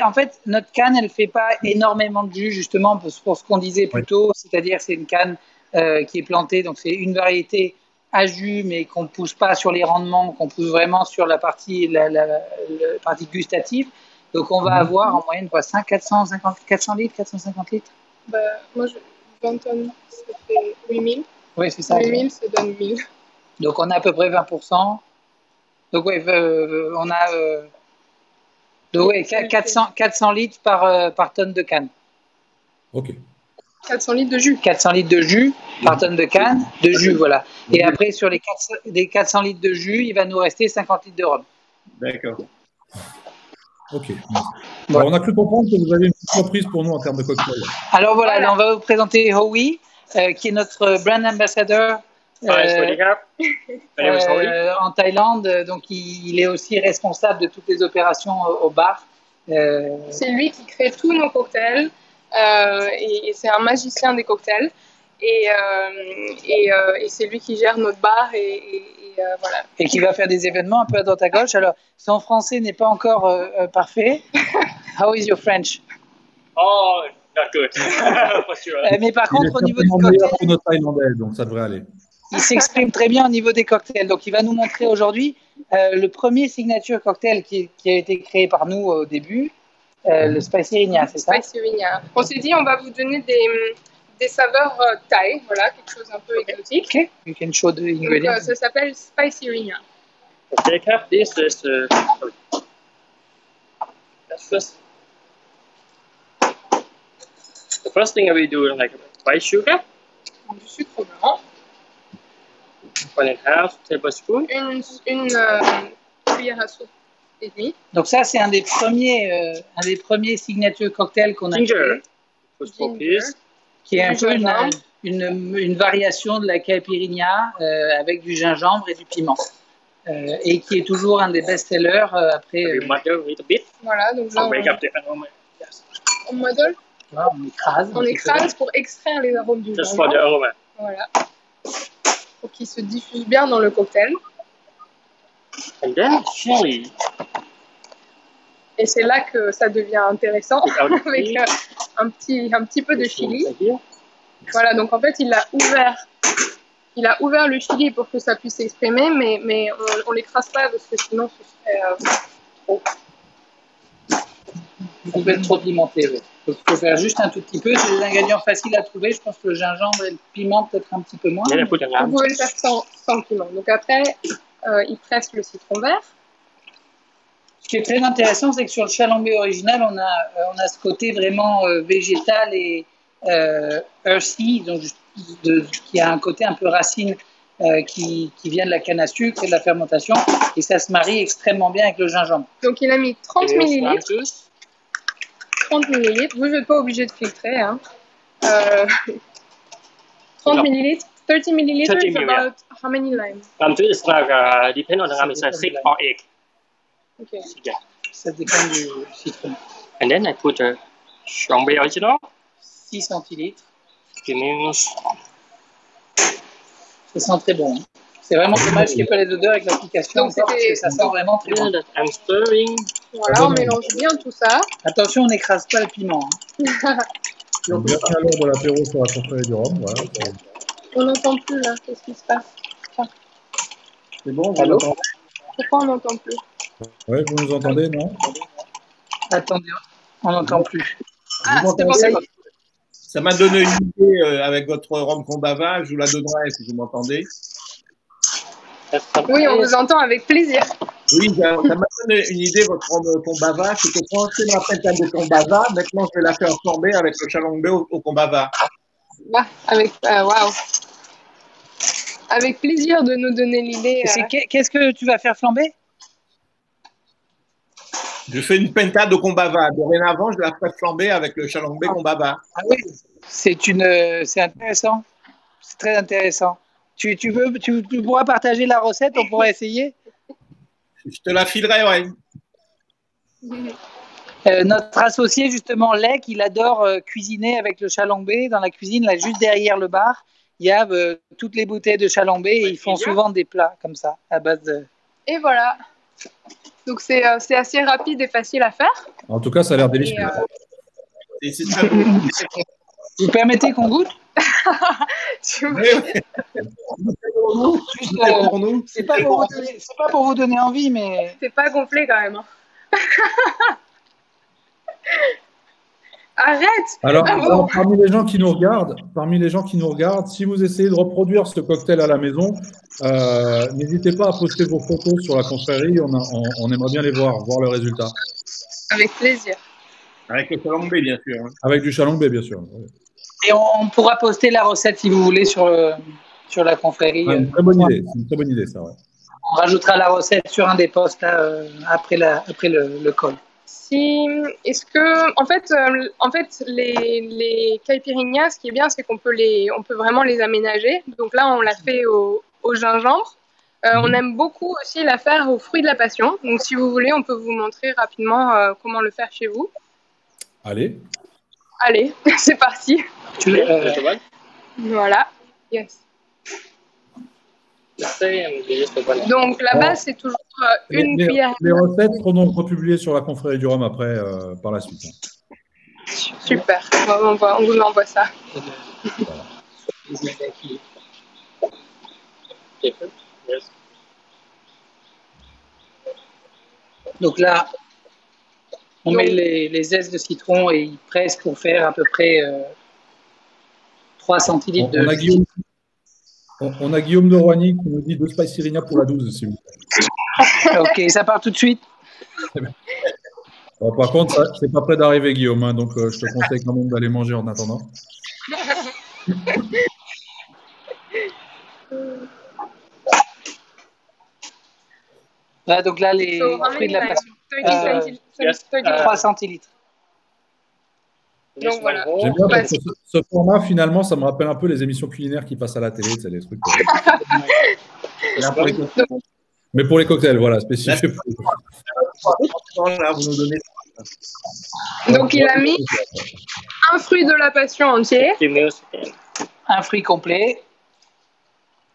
en fait, notre canne, elle ne fait pas énormément de jus, justement, pour ce qu'on disait plus tôt. C'est-à-dire, c'est une canne qui est plantée. Donc, c'est une variété à jus, mais qu'on ne pousse pas sur les rendements, qu'on pousse vraiment sur la partie gustative. Donc, on va avoir en moyenne 400 litres, 450 litres. Moi, 20 tonnes, ça fait 8000. Oui, c'est ça. 8000, ça donne 1000. Donc, on a à peu près 20%. Donc, oui, on a 400 litres par tonne de canne. OK. 400 litres de jus. 400 litres de jus par tonne de canne, de jus, voilà. Et après, sur les 400 litres de jus, il va nous rester 50 litres de rhum. D'accord. OK. Bon, on a cru comprendre que vous avez une petite surprise pour nous en termes de cocktail. Alors voilà, là, on va vous présenter Howie, qui est notre brand ambassador en Thaïlande. Donc, il est aussi responsable de toutes les opérations au bar. C'est lui qui crée tous nos cocktails et c'est un magicien des cocktails. Et c'est lui qui gère notre bar voilà. Et qui va faire des événements un peu à droite à gauche. Alors, son français n'est pas encore parfait. How is your French? Oh, not good. Mais par contre, au niveau du cocktail, que notre Thaïlandais, donc ça devrait aller. Il s'exprime très bien au niveau des cocktails. Donc, il va nous montrer aujourd'hui le premier signature cocktail qui a été créé par nous au début, le Spicy Rinya, c'est ça? Spicy Rinya. On s'est dit, on va vous donner des saveurs thaï, voilà, quelque chose un peu exotique. Okay. You can show the ingredients. Ça s'appelle Spicy Rinya. Okay, Cap, this is the first thing we do like white sugar, Du sucre blanc, 1.5 tablespoon. une cuillère à soupe et demie. Donc ça, c'est un des premiers signature cocktails qu'on a Ginger, créé, for 4 pieces. qui est un peu Gingembre. une variation de la caipirinha avec du gingembre et du piment. Et qui est toujours un des best-sellers après. We muddle a little bit Voilà, donc là, to make up the aroma. on muddle, Voilà, on écrase. on écrase pour extraire les arômes du Just for the gingembre. aroma. Voilà. Pour qu'il se diffuse bien dans le cocktail. And then chili. Et c'est là que ça devient intéressant, Take out the avec chili. un petit peu de chili. Right here. Voilà, donc en fait, il a ouvert le chili pour que ça puisse s'exprimer, mais on l'écrase pas parce que sinon ce serait trop. On peut être trop pimenté. Ouais. Donc, il faut faire juste un tout petit peu. C'est des ingrédients faciles à trouver. Je pense que le gingembre et le piment, peut-être un petit peu moins. Then I put the Vous lamb. pouvez le faire sans piment. Donc après, il presse le citron vert. Ce qui est très intéressant, c'est que sur le chalambé original, on a ce côté vraiment végétal et earthy, donc qui a un côté un peu racine qui vient de la canne à sucre et de la fermentation, et ça se marie extrêmement bien avec le gingembre. Donc il a mis 30 Lamb millilitres. juice. 30 millilitres. Vous n'êtes pas obligé de filtrer. Hein. 30 No. millilitres. 30 milliliters 30 is milliliters. about how many limes? Lamb juice is like depend on the lamb. It's a 6 or 8. Okay. Yeah. Ça dépend du citron. And then I put the Shanghai original. 6 centilitres. It means Ça sent très bon. C'est vraiment dommage qu'il n'y ait pas les odeurs avec l'application Donc, encore, parce c'était- que ça sent vraiment très bon. that I'm stirring. Voilà, on mélange bien tout ça. Attention, on n'écrase pas le piment. Hein. Bienvenue à l'heure de l'apéro sur la confrérie du Rhum. Voilà. On n'entend plus là. Qu'est-ce qui se passe? C'est bon, vous Allô m'entendez? Pourquoi on n'entend plus? Ouais, vous nous entendez, non? Attendez, on n'entend plus. Ah, Vous c'était bon, m'entendez? c'est bon. Ça m'a donné une idée avec votre rhum combava. Je vous la donnerai si vous m'entendez. Oui, on vous entend avec plaisir. Oui, ça m'a donné une idée, votre rhum combava. C'est que quand c'est dans la pentane de combava, maintenant je vais la faire flamber avec le chalambé au combava. Bah, waouh. Avec plaisir de nous donner l'idée. Qu'est-ce que tu vas faire flamber? Je fais une pentade au combava. Dorénavant, je la ferai flamber avec le chalambé combava. Ah oui, c'est intéressant. C'est très intéressant. Tu pourras partager la recette, on pourra essayer. Je te la filerai, ouais. Notre associé, justement, Lec, il adore cuisiner avec le chalambé. Dans la cuisine, là, juste derrière le bar, il y a toutes les bouteilles de chalambé et ils font souvent des plats comme ça, à base de... Et voilà. Donc c'est assez rapide et facile à faire. En tout cas, ça a l'air délicieux. Et c'est très bon. Vous permettez qu'on goûte? Tu- Oui, oui. Juste, C'est pour nous. c'est pas pour vous donner envie, mais C'est pas gonflé quand même. Hein. Arrête. Alors, Ah bon alors, parmi les gens qui nous regardent, si vous essayez de reproduire ce cocktail à la maison, n'hésitez pas à poster vos photos sur la confrérie. On aimerait bien les voir le résultat. Avec plaisir. Avec le chalambé, bien sûr. Hein. Avec du chalambé, bien sûr. Oui. et on pourra poster la recette si vous voulez sur la confrérie. Ah, une très bonne idée. C'est une très bonne idée, ça. Ouais. On rajoutera la recette sur un des posts là, après le call. Est-ce que, en fait, les caipirinhas, ce qui est bien, c'est qu'on peut vraiment les aménager. Donc là, on l'a fait au gingembre. On aime beaucoup aussi la faire aux fruits de la passion. Donc si vous voulez, on peut vous montrer rapidement comment le faire chez vous. Allez. Allez, c'est parti. There's the one. Voilà. Yes. The same. Just the one. Donc la base, c'est toujours une cuillère. Les recettes seront donc republiées sur la confrérie du Rhum après, par la suite. Super. On vous envoie ça. Different. Yes. Donc là, on met les zestes de citron et il presse pour faire à peu près 3 centilitres de On a Guillaume de Roigny qui nous dit 2 Spicirina pour la 12, s'il vous plaît. Ok, ça part tout de suite. Bon, par contre, c'est pas près d'arriver, Guillaume, hein, donc je te conseille quand même d'aller manger en attendant. Là, donc là, les fruits de la passion. 3 centilitres. Donc voilà. J'aime bien parce que ce format, finalement, ça me rappelle un peu les émissions culinaires qui passent à la télé, c'est les trucs. Mais pour les cocktails, voilà, spécifique. Donc il a mis un fruit de la passion entier, un fruit complet,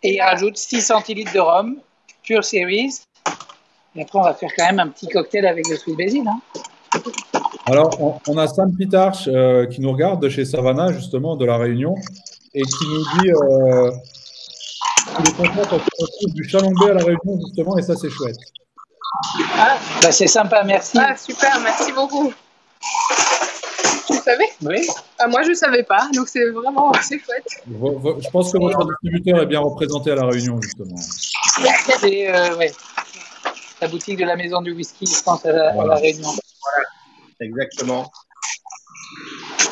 et il rajoute 6 centilitres de rhum, Pure Series. Et après, on va faire quand même un petit cocktail avec le sweet basil. Hein. Alors, on a Sam Pitarch qui nous regarde de chez Savannah, justement, de La Réunion, et qui nous dit qu'il est content parce qu'on trouve du Chalombé à La Réunion, justement, et ça, c'est chouette. Ah, bah c'est sympa, merci. Ah, super, merci beaucoup. Tu savais? Oui. Moi, je ne savais pas, donc c'est vraiment assez chouette. Je pense que votre distributeur est bien représenté à La Réunion, justement. C'est la boutique de la Maison du Whisky, je pense, à la Réunion. Voilà, exactement.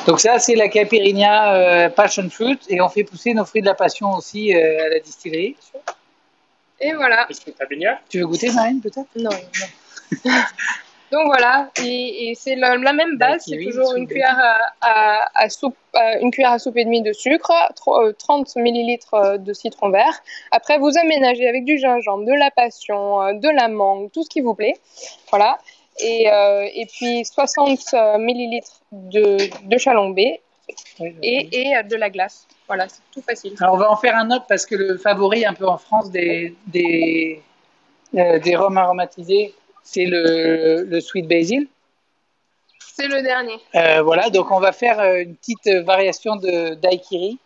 Donc ça, c'est la Caipirinha Passion Fruit, et on fait pousser nos fruits de la passion aussi à la distillerie. Et voilà. Tu veux goûter, Marine, peut-être? Non. Donc voilà, et c'est la même base, c'est toujours une cuillère à soupe, une cuillère à soupe et demie de sucre, 30 millilitres de citron vert. Après, vous aménagez avec du gingembre, de la passion, de la mangue, tout ce qui vous plaît. Voilà. Et puis 60 millilitres de chalombé et de la glace. Voilà, c'est tout facile. Alors, on va en faire un autre parce que le favori un peu en France des rhums aromatisés, c'est le sweet basil. C'est le dernier. Voilà, donc on va faire une petite variation de daiquiri,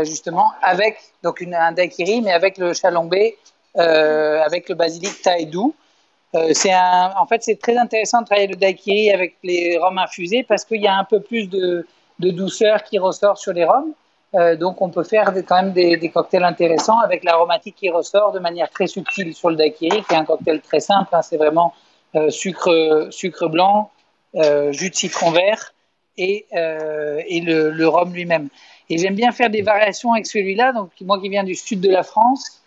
justement, avec donc un daiquiri, mais avec le chalombé, avec le basilic thaï doux. En fait, c'est très intéressant de travailler le daiquiri avec les rhums infusés parce qu'il y a un peu plus de douceur qui ressort sur les rhums. Donc, on peut faire quand même des cocktails intéressants avec l'aromatique qui ressort de manière très subtile sur le daiquiri, qui est un cocktail très simple. Hein, c'est vraiment sucre blanc, jus de citron vert et le rhum lui-même. Et j'aime bien faire des variations avec celui-là. Donc, moi qui viens du sud de la France,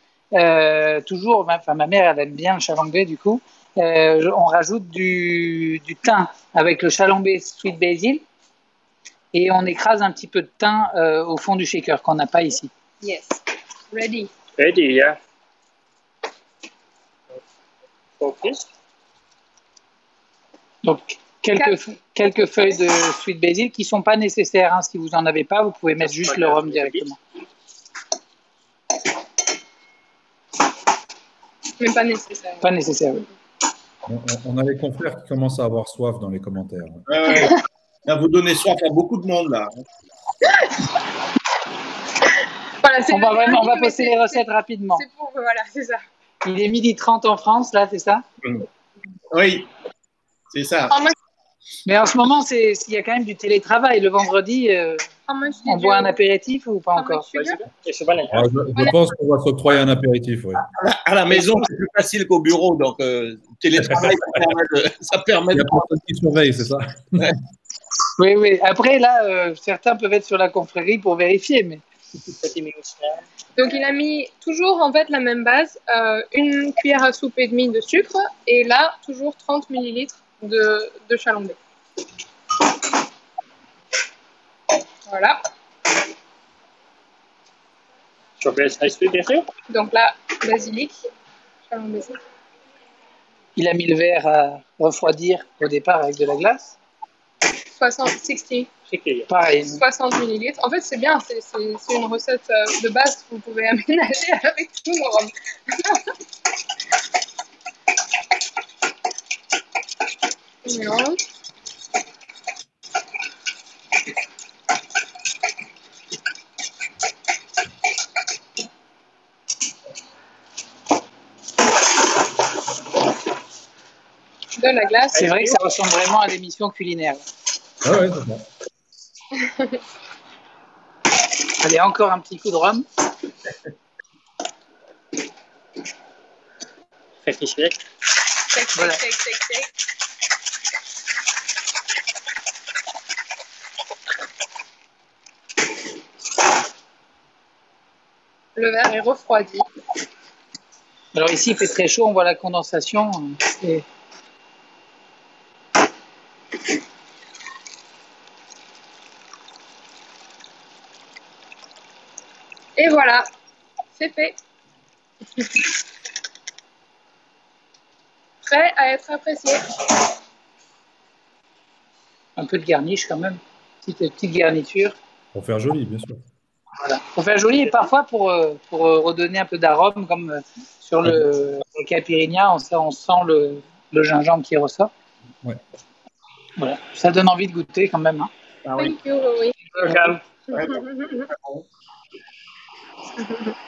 toujours, ma mère elle aime bien le chalombé du coup. On rajoute du thym avec le chalombé sweet basil. Et on écrase un petit peu de thym au fond du shaker qu'on n'a pas ici. Yes. Ready. Ready, yeah. Focus. Donc, quelques feuilles de sweet basil qui ne sont pas nécessaires. Hein. Si vous n'en avez pas, vous pouvez mettre juste le rhum directement. Mais pas nécessaire. Pas nécessaire, oui. On a les confrères qui commencent à avoir soif dans les commentaires. Ouais. Là, vous donnez soif à beaucoup de monde, là. Voilà, on va poster les recettes rapidement. C'est pour, voilà, c'est ça. Il est 12h30 en France, là, c'est ça? Oui, c'est ça. Mais en ce moment, il y a quand même du télétravail. Le vendredi, on boit un apéritif ou pas encore? Je pense qu'on va s'octroyer un apéritif, oui. À la maison, c'est plus facile qu'au bureau, donc télétravail, ça permet Il y a personne qui surveille, c'est ça? Oui. Après, là, certains peuvent être sur la confrérie pour vérifier, mais... Donc, il a mis toujours, en fait, la même base, une cuillère à soupe et demie de sucre, et là, toujours 30 millilitres de chalombé. Voilà. Donc là, basilic, chalombé. Il a mis le verre à refroidir au départ avec de la glace. 60. Pareil. 60 millilitres. En fait, c'est bien, c'est une recette de base que vous pouvez aménager avec tout le rhum. Non. De la glace. C'est vrai que ça ressemble vraiment à l'émission culinaire. Ah ouais, c'est ça. Allez, encore un petit coup de rhum. 56. Check, Voilà. check, check, check, check. Le verre est refroidi. Alors ici, il fait très chaud, on voit la condensation. Et Et voilà, c'est fait. Prêt à être apprécié. un peu de garnish quand même, petite garniture. Pour faire joli, bien sûr. Voilà. Pour faire joli et parfois pour redonner un peu d'arôme, comme sur le caipirinha, on sent le gingembre qui ressort. Ouais. Voilà. Ça donne envie de goûter quand même. Hein. Ah oui. Thank you, oui.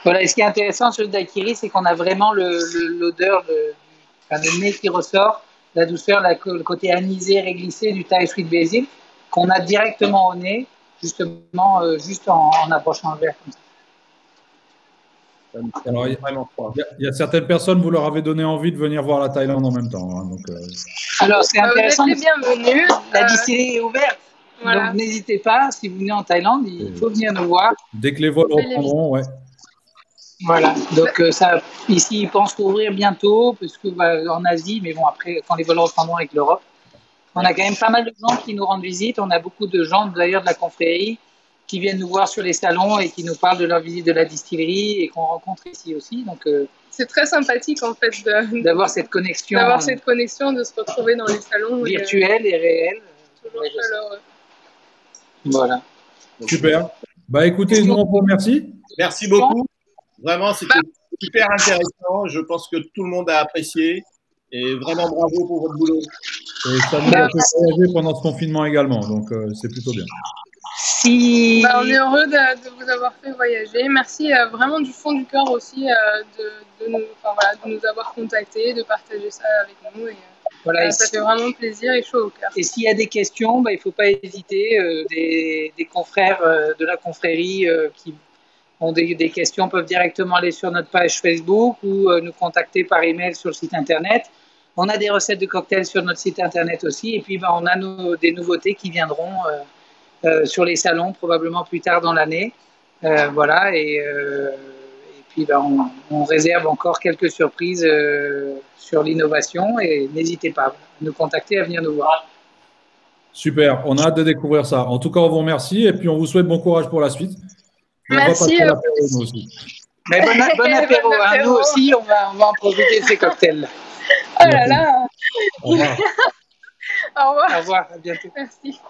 Voilà. Et ce qui est intéressant sur le daiquiri, c'est qu'on a vraiment l'odeur, le nez qui ressort, la douceur, le côté anisé, réglissé du Thai sweet basil qu'on a directement au nez, justement, juste en approchant le verre comme ça. Alors, Vraiment froid. il y a certaines personnes, vous leur avez donné envie de venir voir la Thaïlande en même temps. Hein, donc, Alors, c'est intéressant. Vous êtes les bienvenus. La distillerie est ouverte. Voilà. Donc, n'hésitez pas, si vous venez en Thaïlande, il faut venir nous voir. dès que les vols reprendront, ouais. Voilà. Donc, ici, ils pensent ouvrir bientôt, parce que en Asie, mais bon, après, quand les vols reprendront avec l'Europe, on a quand même pas mal de gens qui nous rendent visite. On a beaucoup de gens, d'ailleurs, de la confrérie, qui viennent nous voir sur les salons et qui nous parlent de leur visite de la distillerie et qu'on rencontre ici aussi. Donc, c'est très sympathique, en fait, d'avoir cette connexion, de se retrouver dans les salons. virtuelle et réelle. Toujours chaleureux. Voilà. Super. Bah écoutez, nous on vous remercie. Merci beaucoup. Vraiment, c'était super intéressant. Je pense que tout le monde a apprécié. Et vraiment bravo pour votre boulot. Et ça nous a fait voyager pendant ce confinement également, donc c'est plutôt bien. On est heureux de vous avoir fait voyager. Merci vraiment du fond du cœur aussi de nous avoir contactés, de partager ça avec nous. Et, voilà, ça fait vraiment plaisir et chaud au cœur. Et s'il y a des questions, il ne faut pas hésiter. Des confrères de la confrérie qui ont des questions peuvent directement aller sur notre page Facebook ou nous contacter par email sur le site internet. On a des recettes de cocktails sur notre site internet aussi. Et puis, on a des nouveautés qui viendront sur les salons probablement plus tard dans l'année. Voilà. Et puis, on réserve encore quelques surprises sur l'innovation. Et n'hésitez pas à nous contacter, à venir nous voir. Super. On a hâte de découvrir ça. En tout cas, on vous remercie et puis on vous souhaite bon courage pour la suite. Merci. On va passer l'apéro, nous aussi. Mais bon apéro, hein. Nous aussi, on va en profiter de ces cocktails. Oh là là. Au revoir. Au revoir. Au revoir, à bientôt. Merci.